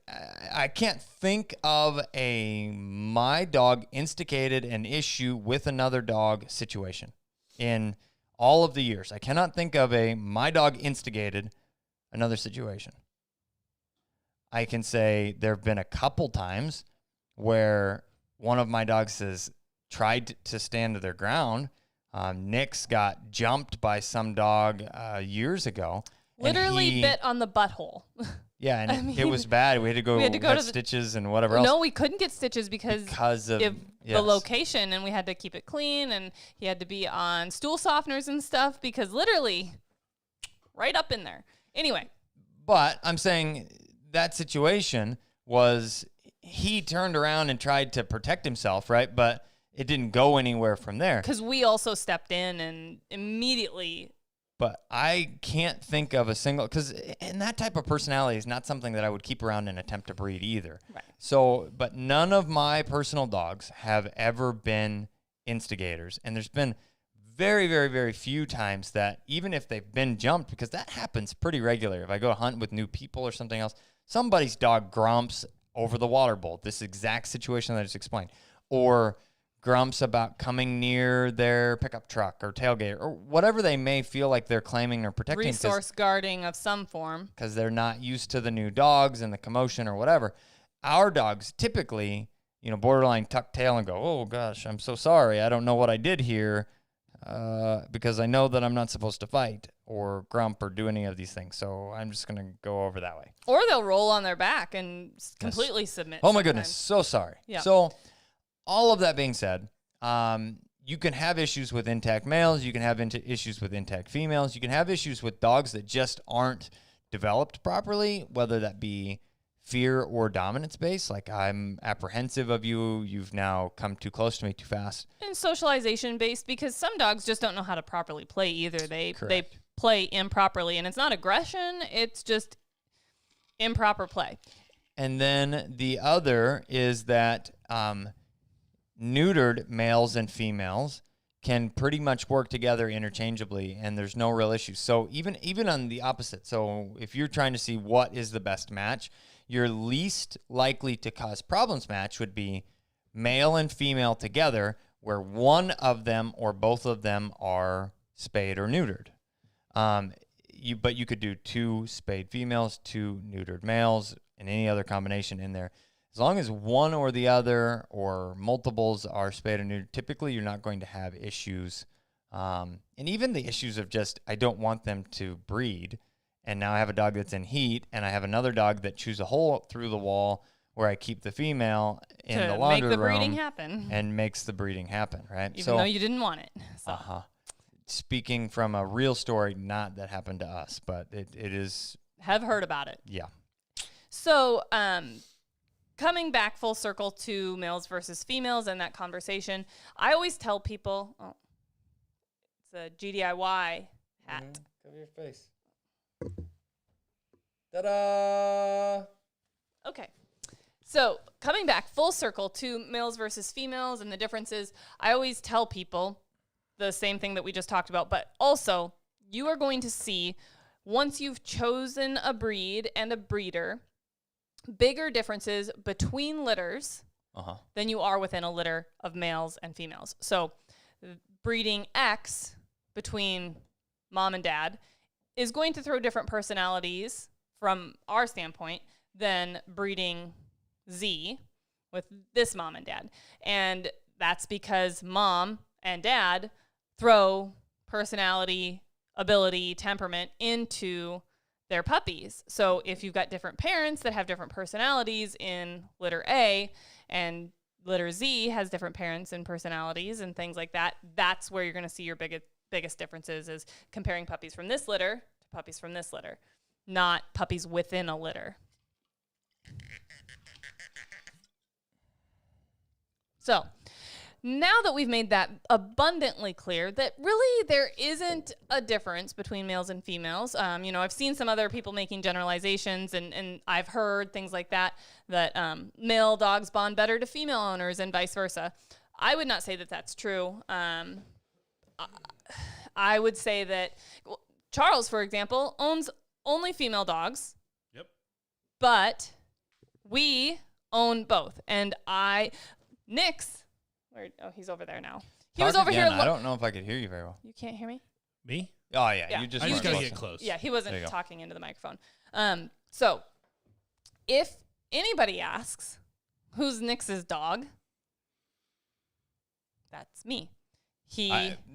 Speaker 1: I can't think of my dog instigated an issue with another dog situation in all of the years. I cannot think of my dog instigated another situation. I can say there have been a couple times where one of my dogs has tried to stand their ground. Nick's got jumped by some dog years ago.
Speaker 2: Literally bit on the butthole.
Speaker 1: Yeah, and it was bad. We had to go get stitches and whatever else.
Speaker 2: No, we couldn't get stitches because of the location, and we had to keep it clean, and he had to be on stool softeners and stuff because literally right up in there. Anyway.
Speaker 1: But I'm saying that situation was he turned around and tried to protect himself, right? But it didn't go anywhere from there.
Speaker 2: Because we also stepped in and immediately.
Speaker 1: But I can't think of a single, and that type of personality is not something that I would keep around and attempt to breed either.
Speaker 2: Right.
Speaker 1: So, but none of my personal dogs have ever been instigators. And there's been very, very, very few times that even if they've been jumped, because that happens pretty regularly. If I go hunt with new people or something else, somebody's dog grumps over the water bowl, this exact situation that I just explained, or grumps about coming near their pickup truck or tailgate or whatever they may feel like they're claiming or protecting.
Speaker 2: Resource guarding of some form.
Speaker 1: Because they're not used to the new dogs and the commotion or whatever. Our dogs typically, borderline tuck tail and go, oh gosh, I'm so sorry. I don't know what I did here because I know that I'm not supposed to fight or grump or do any of these things. So I'm just going to go over that way.
Speaker 2: Or they'll roll on their back and completely submit.
Speaker 1: Oh my goodness. So sorry.
Speaker 2: Yeah.
Speaker 1: So all of that being said, you can have issues with intact males. You can have issues with intact females. You can have issues with dogs that just aren't developed properly, whether that be fear or dominance based. Like, I'm apprehensive of you. You've now come too close to me too fast.
Speaker 2: And socialization based, because some dogs just don't know how to properly play either. They play improperly, and it's not aggression. It's just improper play.
Speaker 1: And then the other is that neutered males and females can pretty much work together interchangeably, and there's no real issues. So even on the opposite, so if you're trying to see what is the best match, your least likely to cause problems match would be male and female together, where one of them or both of them are spayed or neutered. But you could do 2 spayed females, 2 neutered males, and any other combination in there. As long as one or the other or multiples are spayed or neutered, typically you're not going to have issues. And even the issues of just, I don't want them to breed, and now I have a dog that's in heat, and I have another dog that chews a hole through the wall where I keep the female in the laundry room.
Speaker 2: To make the breeding happen.
Speaker 1: And makes the breeding happen, right?
Speaker 2: Even though you didn't want it. So.
Speaker 1: Speaking from a real story, not that happened to us, but it is.
Speaker 2: Have heard about it.
Speaker 1: Yeah.
Speaker 2: So, coming back full circle to males versus females and that conversation, I always tell people, it's a GDIY hat.
Speaker 1: Cover your face. Ta-da!
Speaker 2: Okay. So coming back full circle to males versus females and the differences, I always tell people the same thing that we just talked about, but also you are going to see, once you've chosen a breed and a breeder, bigger differences between litters than you are within a litter of males and females. So breeding X between mom and dad is going to throw different personalities from our standpoint than breeding Z with this mom and dad. And that's because mom and dad throw personality, ability, temperament into their puppies. So if you've got different parents that have different personalities in litter A, and litter Z has different parents and personalities and things like that, that's where you're going to see your biggest differences, is comparing puppies from this litter to puppies from this litter, not puppies within a litter. So now that we've made that abundantly clear that really there isn't a difference between males and females, I've seen some other people making generalizations, and I've heard things like that male dogs bond better to female owners and vice versa. I would not say that that's true. I would say that Charles, for example, owns only female dogs.
Speaker 3: Yep.
Speaker 2: But we own both. And Nick's, he's over there now. He was over here.
Speaker 1: I don't know if I could hear you very well.
Speaker 2: You can't hear me?
Speaker 3: Me?
Speaker 1: Oh, yeah.
Speaker 2: Yeah.
Speaker 1: You just
Speaker 3: I just got to
Speaker 1: closer.
Speaker 3: get close.
Speaker 2: Yeah, he wasn't talking into the microphone. So if anybody asks, who's Nick's dog? That's me.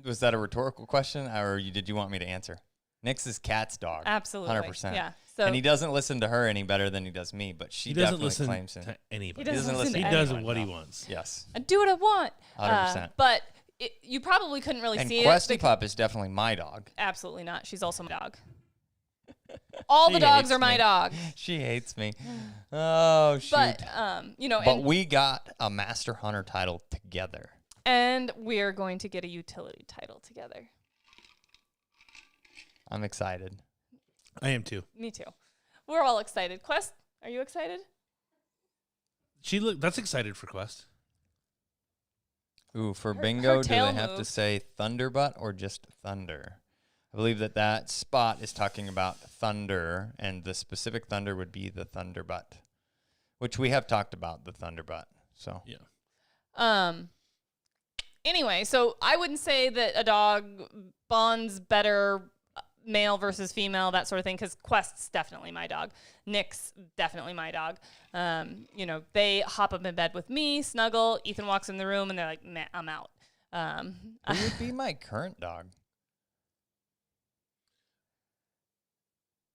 Speaker 1: Was that a rhetorical question, or did you want me to answer? Nick's is Kat's dog.
Speaker 2: Absolutely.
Speaker 1: 100%.
Speaker 2: Yeah. So,
Speaker 1: and he doesn't listen to her any better than he does me, but she definitely claims him.
Speaker 3: To anybody.
Speaker 2: He doesn't listen to
Speaker 3: He does
Speaker 2: anyone,
Speaker 3: what he wants.
Speaker 1: Yes.
Speaker 2: I do what I want.
Speaker 1: 100%.
Speaker 2: But you probably couldn't really
Speaker 1: and
Speaker 2: see
Speaker 1: Questy
Speaker 2: it.
Speaker 1: Pup is definitely my dog.
Speaker 2: Absolutely not. She's also my dog. All the dogs are my dog.
Speaker 1: She hates me. Oh, shoot.
Speaker 2: But,
Speaker 1: but we got a Master Hunter title together.
Speaker 2: And we're going to get a utility title together.
Speaker 1: I'm excited.
Speaker 3: I am too.
Speaker 2: Me too. We're all excited. Quest, are you excited?
Speaker 3: That's excited for Quest.
Speaker 1: Ooh, for bingo, do they
Speaker 2: tail
Speaker 1: have to say Thunderbutt or just Thunder? I believe that spot is talking about Thunder, and the specific Thunder would be the Thunderbutt, which we have talked about, the Thunderbutt. So
Speaker 3: yeah.
Speaker 2: Anyway, so I wouldn't say that a dog bonds better male versus female, that sort of thing, because Quest's definitely my dog. Nick's definitely my dog. They hop up in bed with me, snuggle. Ethan walks in the room, and they're like, "Meh, I'm out."
Speaker 1: Who would be my current dog?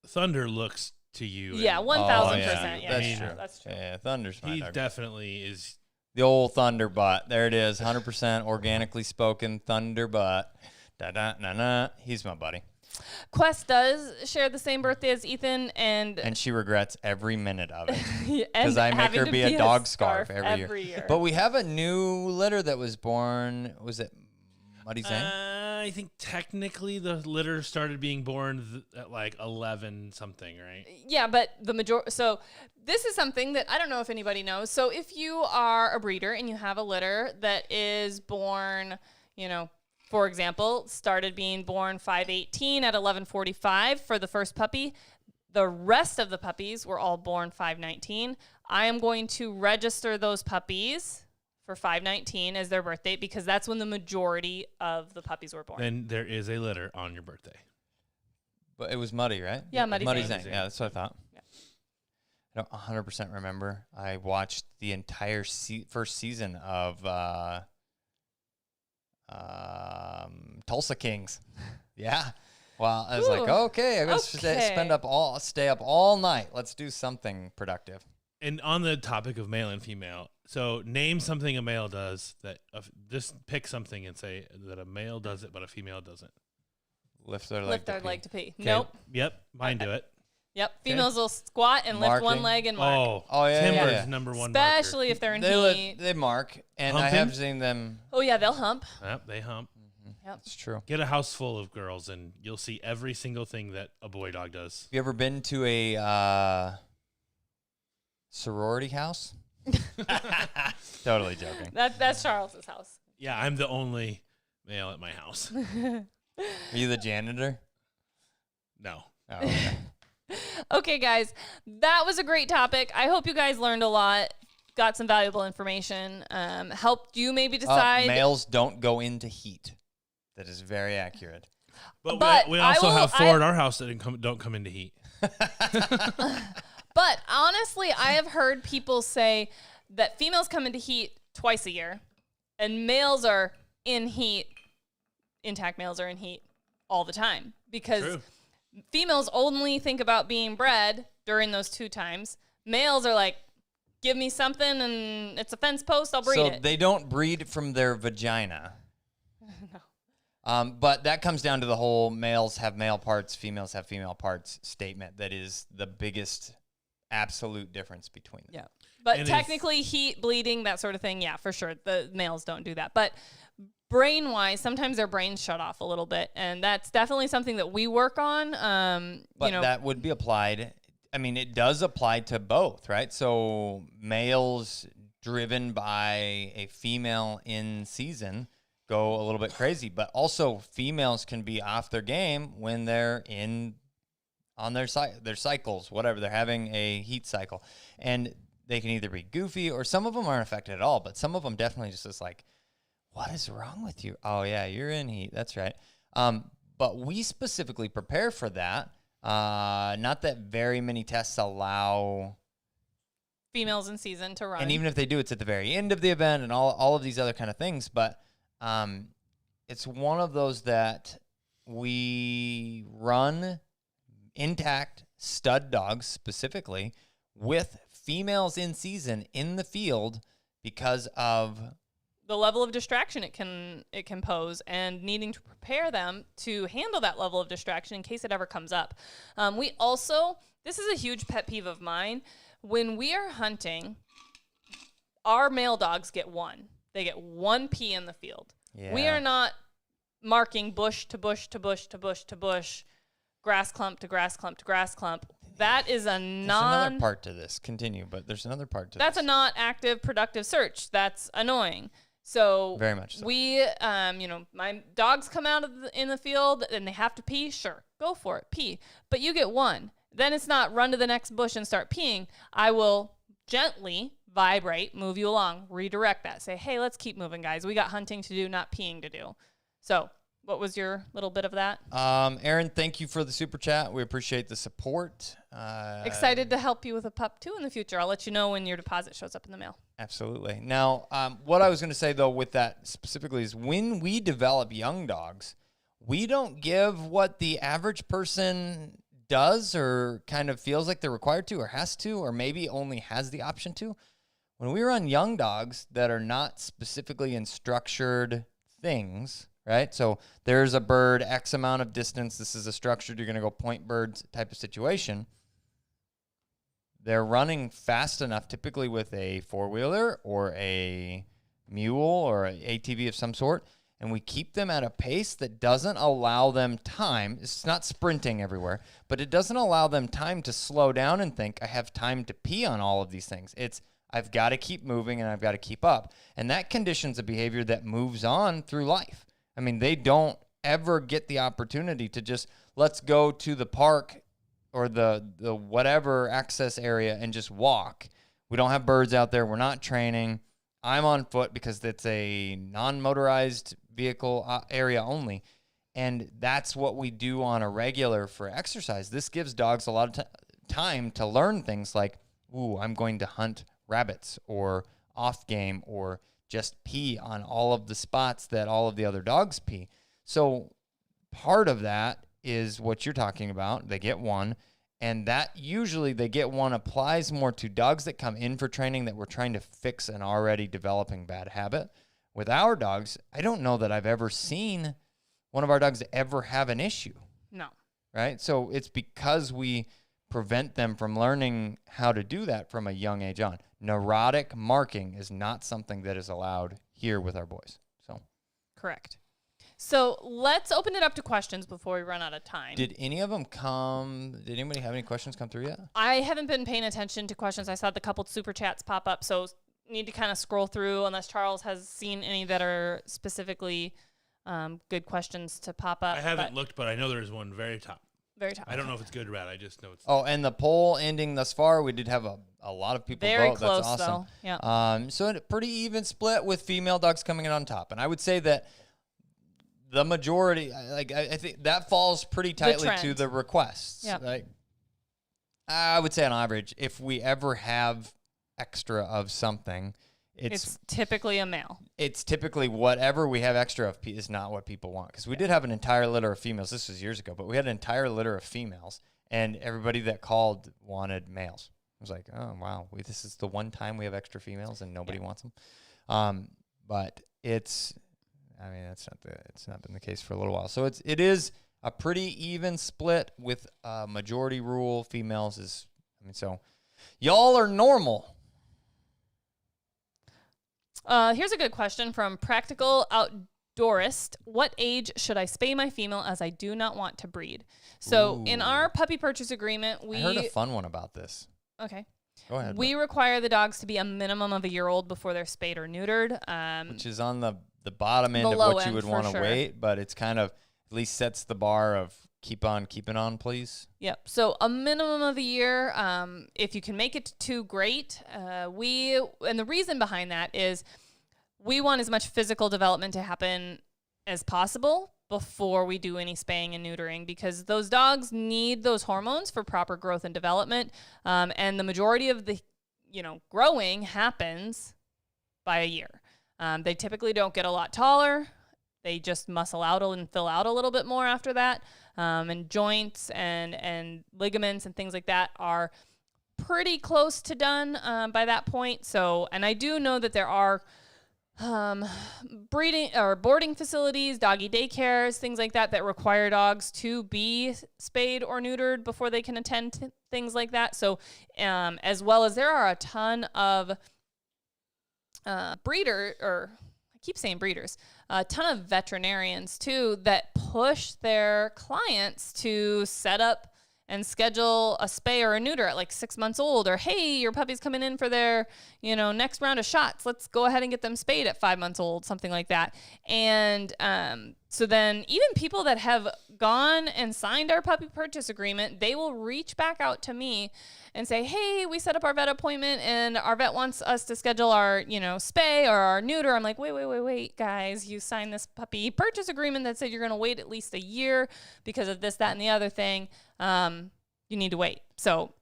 Speaker 3: Thunder looks to you.
Speaker 2: Yeah, 1,000%. Yeah,
Speaker 1: that's true. Yeah, Thunder's my
Speaker 3: he
Speaker 1: dog.
Speaker 3: definitely is.
Speaker 1: The old Thunderbutt. There it is. 100% organically spoken Thunderbutt. Da-da-na-na. He's my buddy.
Speaker 2: Quest does share the same birthday as Ethan, and
Speaker 1: she regrets every minute of it.
Speaker 2: Because
Speaker 1: I make her be a dog scarf every year. But we have a new litter that was born. Was it Muddy Zang?
Speaker 3: I think technically the litter started being born at like 11 something, right?
Speaker 2: Yeah, but the majority. So this is something that I don't know if anybody knows. So if you are a breeder and you have a litter that is born, for example, started being born 5/18 at 11:45 for the first puppy, the rest of the puppies were all born 5/19. I am going to register those puppies for 5/19 as their birth date, because that's when the majority of the puppies were born.
Speaker 3: Then there is a litter on your birthday.
Speaker 1: But it was Muddy, right?
Speaker 2: Yeah, Muddy
Speaker 1: Zang. Yeah, that's what I thought.
Speaker 2: Yeah.
Speaker 1: I don't 100% remember. I watched the entire first season of Tulsa Kings. Yeah. Well, I was like, okay, I'm going to stay up all night. Let's do something productive.
Speaker 3: And on the topic of male and female, so name something a male does that just pick something and say that a male does it, but a female doesn't.
Speaker 1: Lift their
Speaker 2: leg to pee.
Speaker 3: Okay.
Speaker 2: Nope.
Speaker 3: Yep. Mine do it.
Speaker 2: Yep. Females will squat and lift one leg and mark.
Speaker 1: Oh yeah.
Speaker 3: Timber's number one
Speaker 2: Especially if they're in heat.
Speaker 1: They mark, and
Speaker 3: Humping?
Speaker 1: I have seen them.
Speaker 2: Oh, yeah, they'll hump.
Speaker 3: Yep, they hump.
Speaker 2: Yep.
Speaker 1: It's true.
Speaker 3: Get a house full of girls, and you'll see every single thing that a boy dog does.
Speaker 1: Have you ever been to a sorority house? Totally joking.
Speaker 2: That's Charles's house.
Speaker 3: Yeah, I'm the only male at my house.
Speaker 1: Are you the janitor?
Speaker 3: No.
Speaker 1: Oh, okay.
Speaker 2: Okay, guys, that was a great topic. I hope you guys learned a lot, got some valuable information, helped you maybe decide.
Speaker 1: Males don't go into heat. That is very accurate.
Speaker 3: But we also have four at our house that don't come into heat.
Speaker 2: But honestly, I have heard people say that females come into heat twice a year, and males are in heat. Intact males are in heat all the time because
Speaker 3: True.
Speaker 2: Females only think about being bred during those 2 times. Males are like, give me something and it's a fence post, I'll breed it.
Speaker 1: So they don't breed from their vagina. No. But that comes down to the whole males have male parts, females have female parts statement. That is the biggest absolute difference between them.
Speaker 2: Yeah. But technically heat, bleeding, that sort of thing, yeah, for sure. The males don't do that. But brain-wise, sometimes their brains shut off a little bit, and that's definitely something that we work on.
Speaker 1: But that would be applied. I mean, it does apply to both, right? So males driven by a female in season go a little bit crazy, but also females can be off their game when they're on their cycles, whatever. They're having a heat cycle, and they can either be goofy or some of them aren't affected at all, but some of them definitely just is like, what is wrong with you? Oh, yeah, you're in heat. That's right. But we specifically prepare for that. Not that very many tests allow
Speaker 2: females in season to run.
Speaker 1: And even if they do, it's at the very end of the event and all of these other kind of things. But it's one of those that we run intact stud dogs specifically with females in season in the field because of
Speaker 2: the level of distraction it can pose and needing to prepare them to handle that level of distraction in case it ever comes up. We also, this is a huge pet peeve of mine, when we are hunting, our male dogs get one. They get one pee in the field.
Speaker 1: Yeah.
Speaker 2: We are not marking bush to bush to bush to bush to bush, grass clump to grass clump to grass clump. That is
Speaker 1: There's another part to this. Continue, but there's another part to this.
Speaker 2: That's a not active, productive search. That's annoying. So
Speaker 1: very much so.
Speaker 2: We, my dogs come out in the field and they have to pee. Sure, go for it, pee. But you get one. Then it's not run to the next bush and start peeing. I will gently vibrate, move you along, redirect that. Say, hey, let's keep moving, guys. We got hunting to do, not peeing to do. So what was your little bit of that?
Speaker 1: Aaron, thank you for the super chat. We appreciate the support.
Speaker 2: Excited to help you with a pup, too, in the future. I'll let you know when your deposit shows up in the mail.
Speaker 1: Absolutely. Now, what I was going to say, though, with that specifically is when we develop young dogs, we don't give what the average person does or kind of feels like they're required to or has to or maybe only has the option to. When we run young dogs that are not specifically in structured things, right? So there's a bird X amount of distance. This is a structured, you're going to go point birds type of situation. They're running fast enough, typically with a four-wheeler or a mule or an ATV of some sort, and we keep them at a pace that doesn't allow them time. It's not sprinting everywhere, but it doesn't allow them time to slow down and think, I have time to pee on all of these things. It's, I've got to keep moving and I've got to keep up. And that conditions a behavior that moves on through life. I mean, they don't ever get the opportunity to just, let's go to the park or the whatever access area and just walk. We don't have birds out there. We're not training. I'm on foot because it's a non-motorized vehicle area only. And that's what we do on a regular for exercise. This gives dogs a lot of time to learn things like, ooh, I'm going to hunt rabbits or off game or just pee on all of the spots that all of the other dogs pee. So part of that is what you're talking about. They get one, and that usually they get one applies more to dogs that come in for training that we're trying to fix an already developing bad habit. With our dogs, I don't know that I've ever seen one of our dogs ever have an issue.
Speaker 2: No.
Speaker 1: Right? So it's because we prevent them from learning how to do that from a young age on. Neurotic marking is not something that is allowed here with our boys. So
Speaker 2: correct. So let's open it up to questions before we run out of time.
Speaker 1: Did any of them come? Did anybody have any questions come through yet?
Speaker 2: I haven't been paying attention to questions. I saw the couple super chats pop up, so need to kind of scroll through unless Charles has seen any that are specifically good questions to pop up.
Speaker 3: I haven't looked, but I know there's one very top.
Speaker 2: Very top.
Speaker 3: I don't know if it's good or bad. I just know it's.
Speaker 1: Oh, and the poll ending thus far, we did have a lot of people
Speaker 2: very
Speaker 1: vote.
Speaker 2: Close,
Speaker 1: that's awesome.
Speaker 2: Though. Yeah.
Speaker 1: So a pretty even split with female dogs coming in on top, and I would say that the majority, I think that falls pretty tightly to the requests.
Speaker 2: Yep.
Speaker 1: Like, I would say on average, if we ever have extra of something,
Speaker 2: it's typically a male.
Speaker 1: It's typically whatever we have extra of is not what people want. Because we did have an entire litter of females. This was years ago, but we had an entire litter of females, and everybody that called wanted males. I was like, oh, wow, this is the one time we have extra females and nobody wants them. But it's not been the case for a little while. So it is a pretty even split with majority rule. Females is, so y'all are normal.
Speaker 2: Here's a good question from Practical Outdoorist. What age should I spay my female as I do not want to breed? So in our puppy purchase agreement, I
Speaker 1: heard a fun one about this.
Speaker 2: Okay.
Speaker 1: Go ahead.
Speaker 2: We require the dogs to be a minimum of a year old before they're spayed or neutered.
Speaker 1: Which is on the bottom end of what you would want to wait, but it's kind of at least sets the bar of keep on keeping on, please.
Speaker 2: Yep. So a minimum of a year. If you can make it to 2, great. And the reason behind that is we want as much physical development to happen as possible before we do any spaying and neutering, because those dogs need those hormones for proper growth and development. And the majority of the, growing happens by a year. They typically don't get a lot taller. They just muscle out and fill out a little bit more after that. And joints and ligaments and things like that are pretty close to done by that point. So, and I do know that there are breeding or boarding facilities, doggy daycares, things like that require dogs to be spayed or neutered before they can attend to things like that. So, as well as there are a ton of a ton of veterinarians too that push their clients to set up and schedule a spay or a neuter at like 6 months old, or hey, your puppy's coming in for their, next round of shots. Let's go ahead and get them spayed at 5 months old, something like that. And so then even people that have gone and signed our puppy purchase agreement, they will reach back out to me and say, hey, we set up our vet appointment and our vet wants us to schedule our, spay or our neuter. I'm like, wait, guys, you signed this puppy purchase agreement that said you're going to wait at least a year because of this, that, and the other thing. You need to wait. So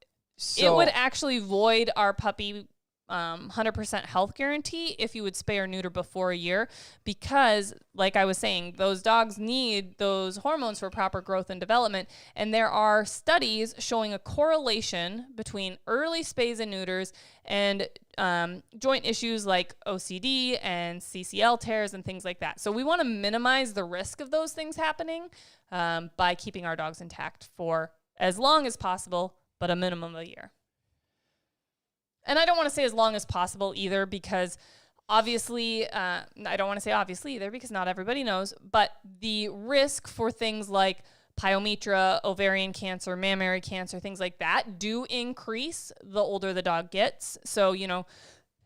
Speaker 2: it would actually void our puppy 100% health guarantee if you would spay or neuter before a year, because like I was saying, those dogs need those hormones for proper growth and development. And there are studies showing a correlation between early spays and neuters and joint issues like OCD and CCL tears and things like that. So we want to minimize the risk of those things happening by keeping our dogs intact for as long as possible, but a minimum of a year. And I don't want to say as long as possible either, because obviously, I don't want to say obviously either because not everybody knows, but the risk for things like pyometra, ovarian cancer, mammary cancer, things like that do increase the older the dog gets. So,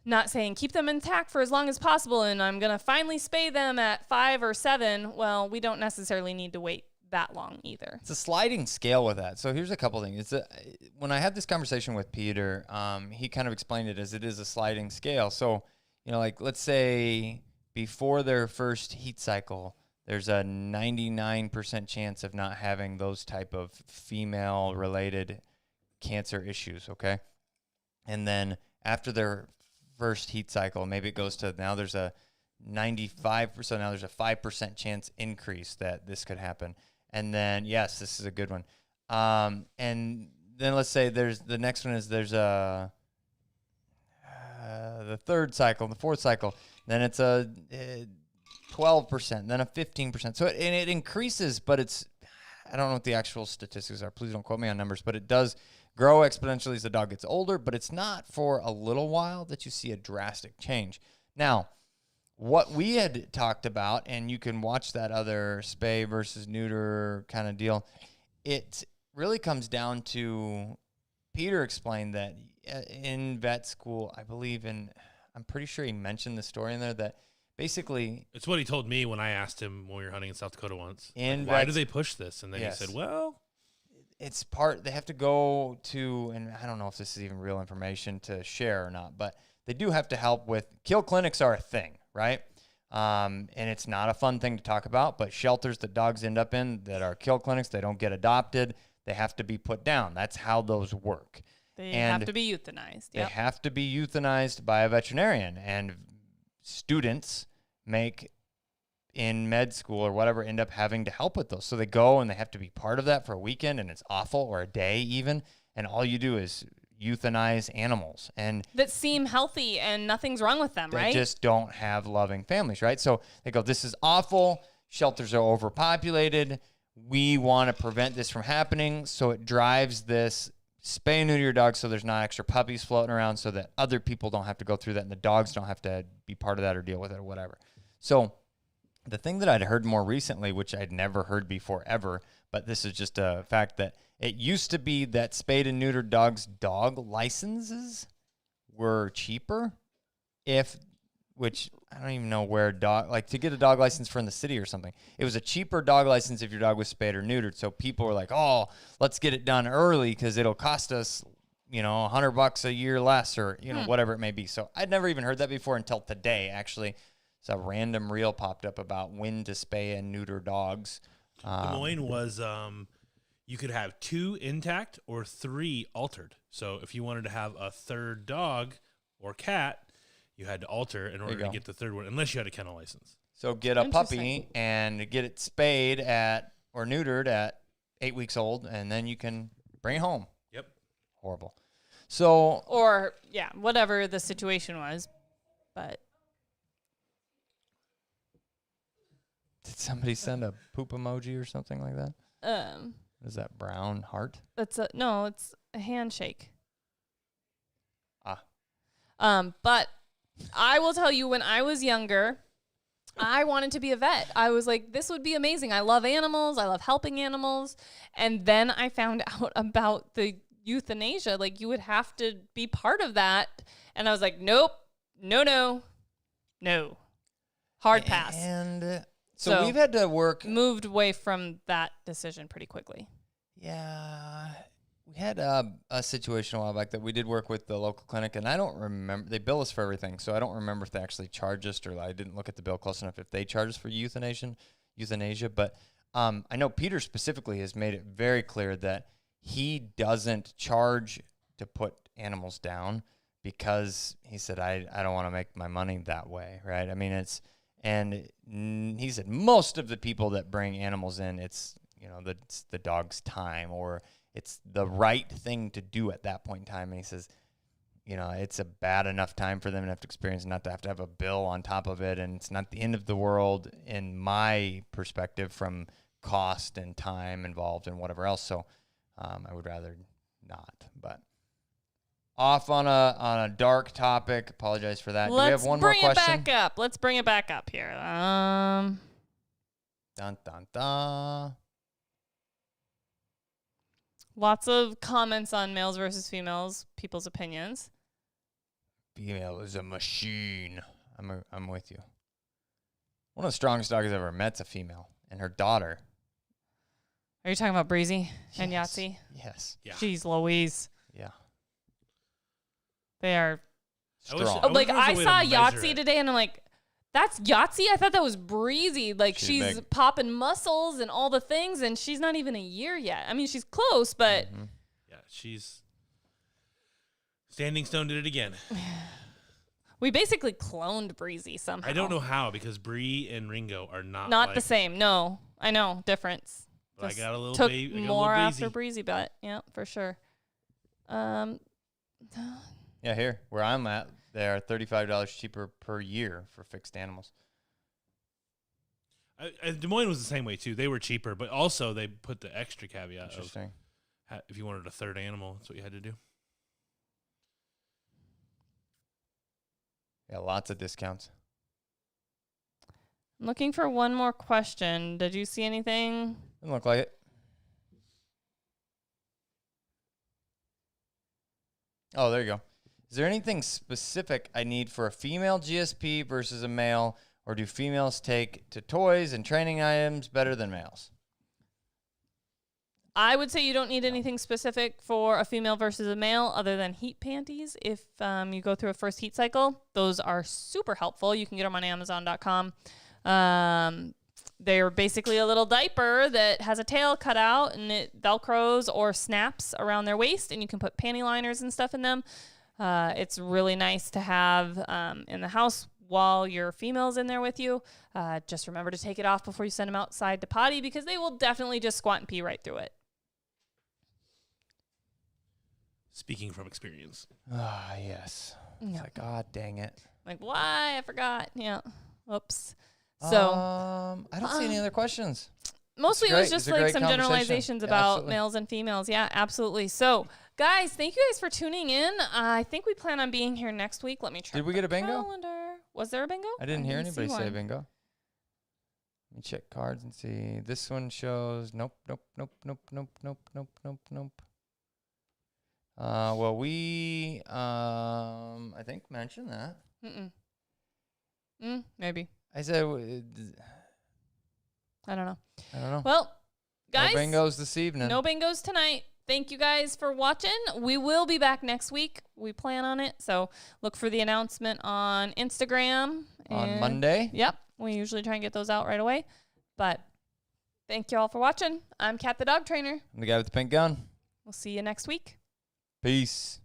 Speaker 2: not saying keep them intact for as long as possible and I'm going to finally spay them at 5 or 7. Well, we don't necessarily need to wait that long either.
Speaker 1: It's a sliding scale with that. So here's a couple things. When I had this conversation with Peter, he kind of explained it as it is a sliding scale. So, like let's say before their first heat cycle, there's a 99% chance of not having those type of female related cancer issues. Okay. And then after their first heat cycle, maybe it goes to now there's a 95%. Now there's a 5% chance increase that this could happen. And then, yes, this is a good one. And then let's say there's the next one is there's the third cycle, the fourth cycle. Then it's a 12%, then a 15%. So it increases, but I don't know what the actual statistics are. Please don't quote me on numbers, but it does grow exponentially as the dog gets older, but it's not for a little while that you see a drastic change. Now, what we had talked about, and you can watch that other spay versus neuter kind of deal, it really comes down to, Peter explained that in vet school, I believe I'm pretty sure he mentioned the story in there that basically,
Speaker 3: it's what he told me when I asked him when we were hunting in South Dakota once.
Speaker 1: Like,
Speaker 3: why do they push this? And then he said, well,
Speaker 1: it's they have to go to, and I don't know if this is even real information to share or not, but they do have to help with, kill clinics are a thing, right? And it's not a fun thing to talk about, but shelters that dogs end up in that are kill clinics, they don't get adopted, they have to be put down. That's how those work.
Speaker 2: They have to be euthanized.
Speaker 1: They have to be euthanized by a veterinarian, and students in med school or whatever end up having to help with those. So they go and they have to be part of that for a weekend, and it's awful, or a day even, and all you do is euthanize animals and
Speaker 2: that seem healthy and nothing's wrong with them, right?
Speaker 1: They just don't have loving families, right? So they go, this is awful. Shelters are overpopulated. We want to prevent this from happening. So it drives this spay and neuter your dog so there's not extra puppies floating around, so that other people don't have to go through that and the dogs don't have to be part of that or deal with it or whatever. So the thing that I'd heard more recently, which I'd never heard before ever, but this is just a fact, that it used to be that spayed and neutered dogs' dog licenses were cheaper, which I don't even know where to get a dog license for in the city or something. It was a cheaper dog license if your dog was spayed or neutered. So people were like, oh, let's get it done early because it'll cost us, $100 a year less, or, whatever it may be. So I'd never even heard that before until today, actually. So a random reel popped up about when to spay and neuter dogs.
Speaker 3: Des Moines was, you could have 2 intact or 3 altered. So if you wanted to have a third dog or cat, you had to alter in order to get the third one, unless you had a kennel license.
Speaker 1: So get a puppy and get it spayed or neutered at 8 weeks old, and then you can bring it home.
Speaker 3: Yep.
Speaker 1: Horrible. So,
Speaker 2: or whatever the situation was, but
Speaker 1: did somebody send a poop emoji or something like that? Is that brown heart?
Speaker 2: It's a handshake.
Speaker 1: But
Speaker 2: I will tell you, when I was younger, I wanted to be a vet. I was like, this would be amazing. I love animals. I love helping animals. And then I found out about the euthanasia. Like, you would have to be part of that. And I was like, nope, no. Hard pass.
Speaker 1: And so we've had to
Speaker 2: moved away from that decision pretty quickly.
Speaker 1: Yeah. We had a situation a while back that we did work with the local clinic, and I don't remember. They bill us for everything, so I don't remember if they actually charge us, or I didn't look at the bill close enough if they charge us for euthanasia. But I know Peter specifically has made it very clear that he doesn't charge to put animals down because he said, I don't want to make my money that way, right? I mean, he said most of the people that bring animals in, it's the dog's time, or it's the right thing to do at that point in time. And he says, it's a bad enough time for them to have to experience, not to have a bill on top of it. And it's not the end of the world in my perspective from cost and time involved and whatever else. So I would rather not. But off on a dark topic. Apologize for that. Do we have one more question?
Speaker 2: Let's bring it back up here.
Speaker 1: Dun, dun, dun.
Speaker 2: Lots of comments on males versus females, people's opinions.
Speaker 1: Female is a machine. I'm with you. One of the strongest dogs I've ever met's a female, and her daughter.
Speaker 2: Are you talking about Breezy and Yahtzee?
Speaker 1: Yes.
Speaker 3: Yeah.
Speaker 2: Jeez Louise.
Speaker 1: Yeah.
Speaker 2: They are
Speaker 1: strong.
Speaker 2: I saw Yahtzee today, and I'm like, that's Yahtzee? I thought that was Breezy. Like, she's popping muscles and all the things, and she's not even a year yet. I mean, she's close, but...
Speaker 3: Mm-hmm. Yeah, she's... Standing Stone did it again.
Speaker 2: We basically cloned Breezy somehow.
Speaker 3: I don't know how, because Bree and Ringo are not
Speaker 2: the same. No, I know. Difference.
Speaker 3: But I got a little
Speaker 2: took
Speaker 3: baby. I got
Speaker 2: more
Speaker 3: a little
Speaker 2: after Breezy, but yeah, for sure.
Speaker 1: Yeah, here, where I'm at, they are $35 cheaper per year for fixed animals.
Speaker 3: Des Moines was the same way, too. They were cheaper, but also they put the extra caveat of if you wanted a third animal, that's what you had to do.
Speaker 1: Yeah, lots of discounts.
Speaker 2: I'm looking for one more question. Did you see anything?
Speaker 1: Doesn't look like it. Oh, there you go. Is there anything specific I need for a female GSP versus a male, or do females take to toys and training items better than males?
Speaker 2: I would say you don't need anything specific for a female versus a male other than heat panties. If you go through a first heat cycle, those are super helpful. You can get them on Amazon.com. They're basically a little diaper that has a tail cut out and it velcros or snaps around their waist, and you can put panty liners and stuff in them. It's really nice to have in the house while your female's in there with you. Just remember to take it off before you send them outside to potty, because they will definitely just squat and pee right through it.
Speaker 3: Speaking from experience.
Speaker 1: Ah, yes. It's
Speaker 2: Yeah.
Speaker 1: like, God dang it.
Speaker 2: Like, why? I forgot. Yeah. Oops. So
Speaker 1: I don't see any other questions.
Speaker 2: mostly it
Speaker 1: great.
Speaker 2: was just
Speaker 1: It's a
Speaker 2: like
Speaker 1: great
Speaker 2: some
Speaker 1: conversation.
Speaker 2: generalizations
Speaker 1: Yeah,
Speaker 2: about
Speaker 1: absolutely.
Speaker 2: males and females. Yeah, absolutely. So, guys, thank you guys for tuning in. I think we plan on being here next week. Let me check.
Speaker 1: Did we
Speaker 2: the
Speaker 1: get a bingo?
Speaker 2: calendar. Was there a bingo?
Speaker 1: I didn't hear anybody
Speaker 2: see
Speaker 1: say
Speaker 2: one.
Speaker 1: bingo. Let me check cards and see. This one shows nope. Well, we I think mentioned that.
Speaker 2: Maybe.
Speaker 1: I said
Speaker 2: I don't know.
Speaker 1: I don't know.
Speaker 2: Well, guys,
Speaker 1: no bingos this evening.
Speaker 2: no bingos tonight. Thank you guys for watching. We will be back next week. We plan on it. So look for the announcement on Instagram.
Speaker 1: On Monday.
Speaker 2: Yep. We usually try and get those out right away. But thank you all for watching. I'm Kat the dog trainer.
Speaker 1: I'm the guy with the pink gun.
Speaker 2: We'll see you next week.
Speaker 1: Peace.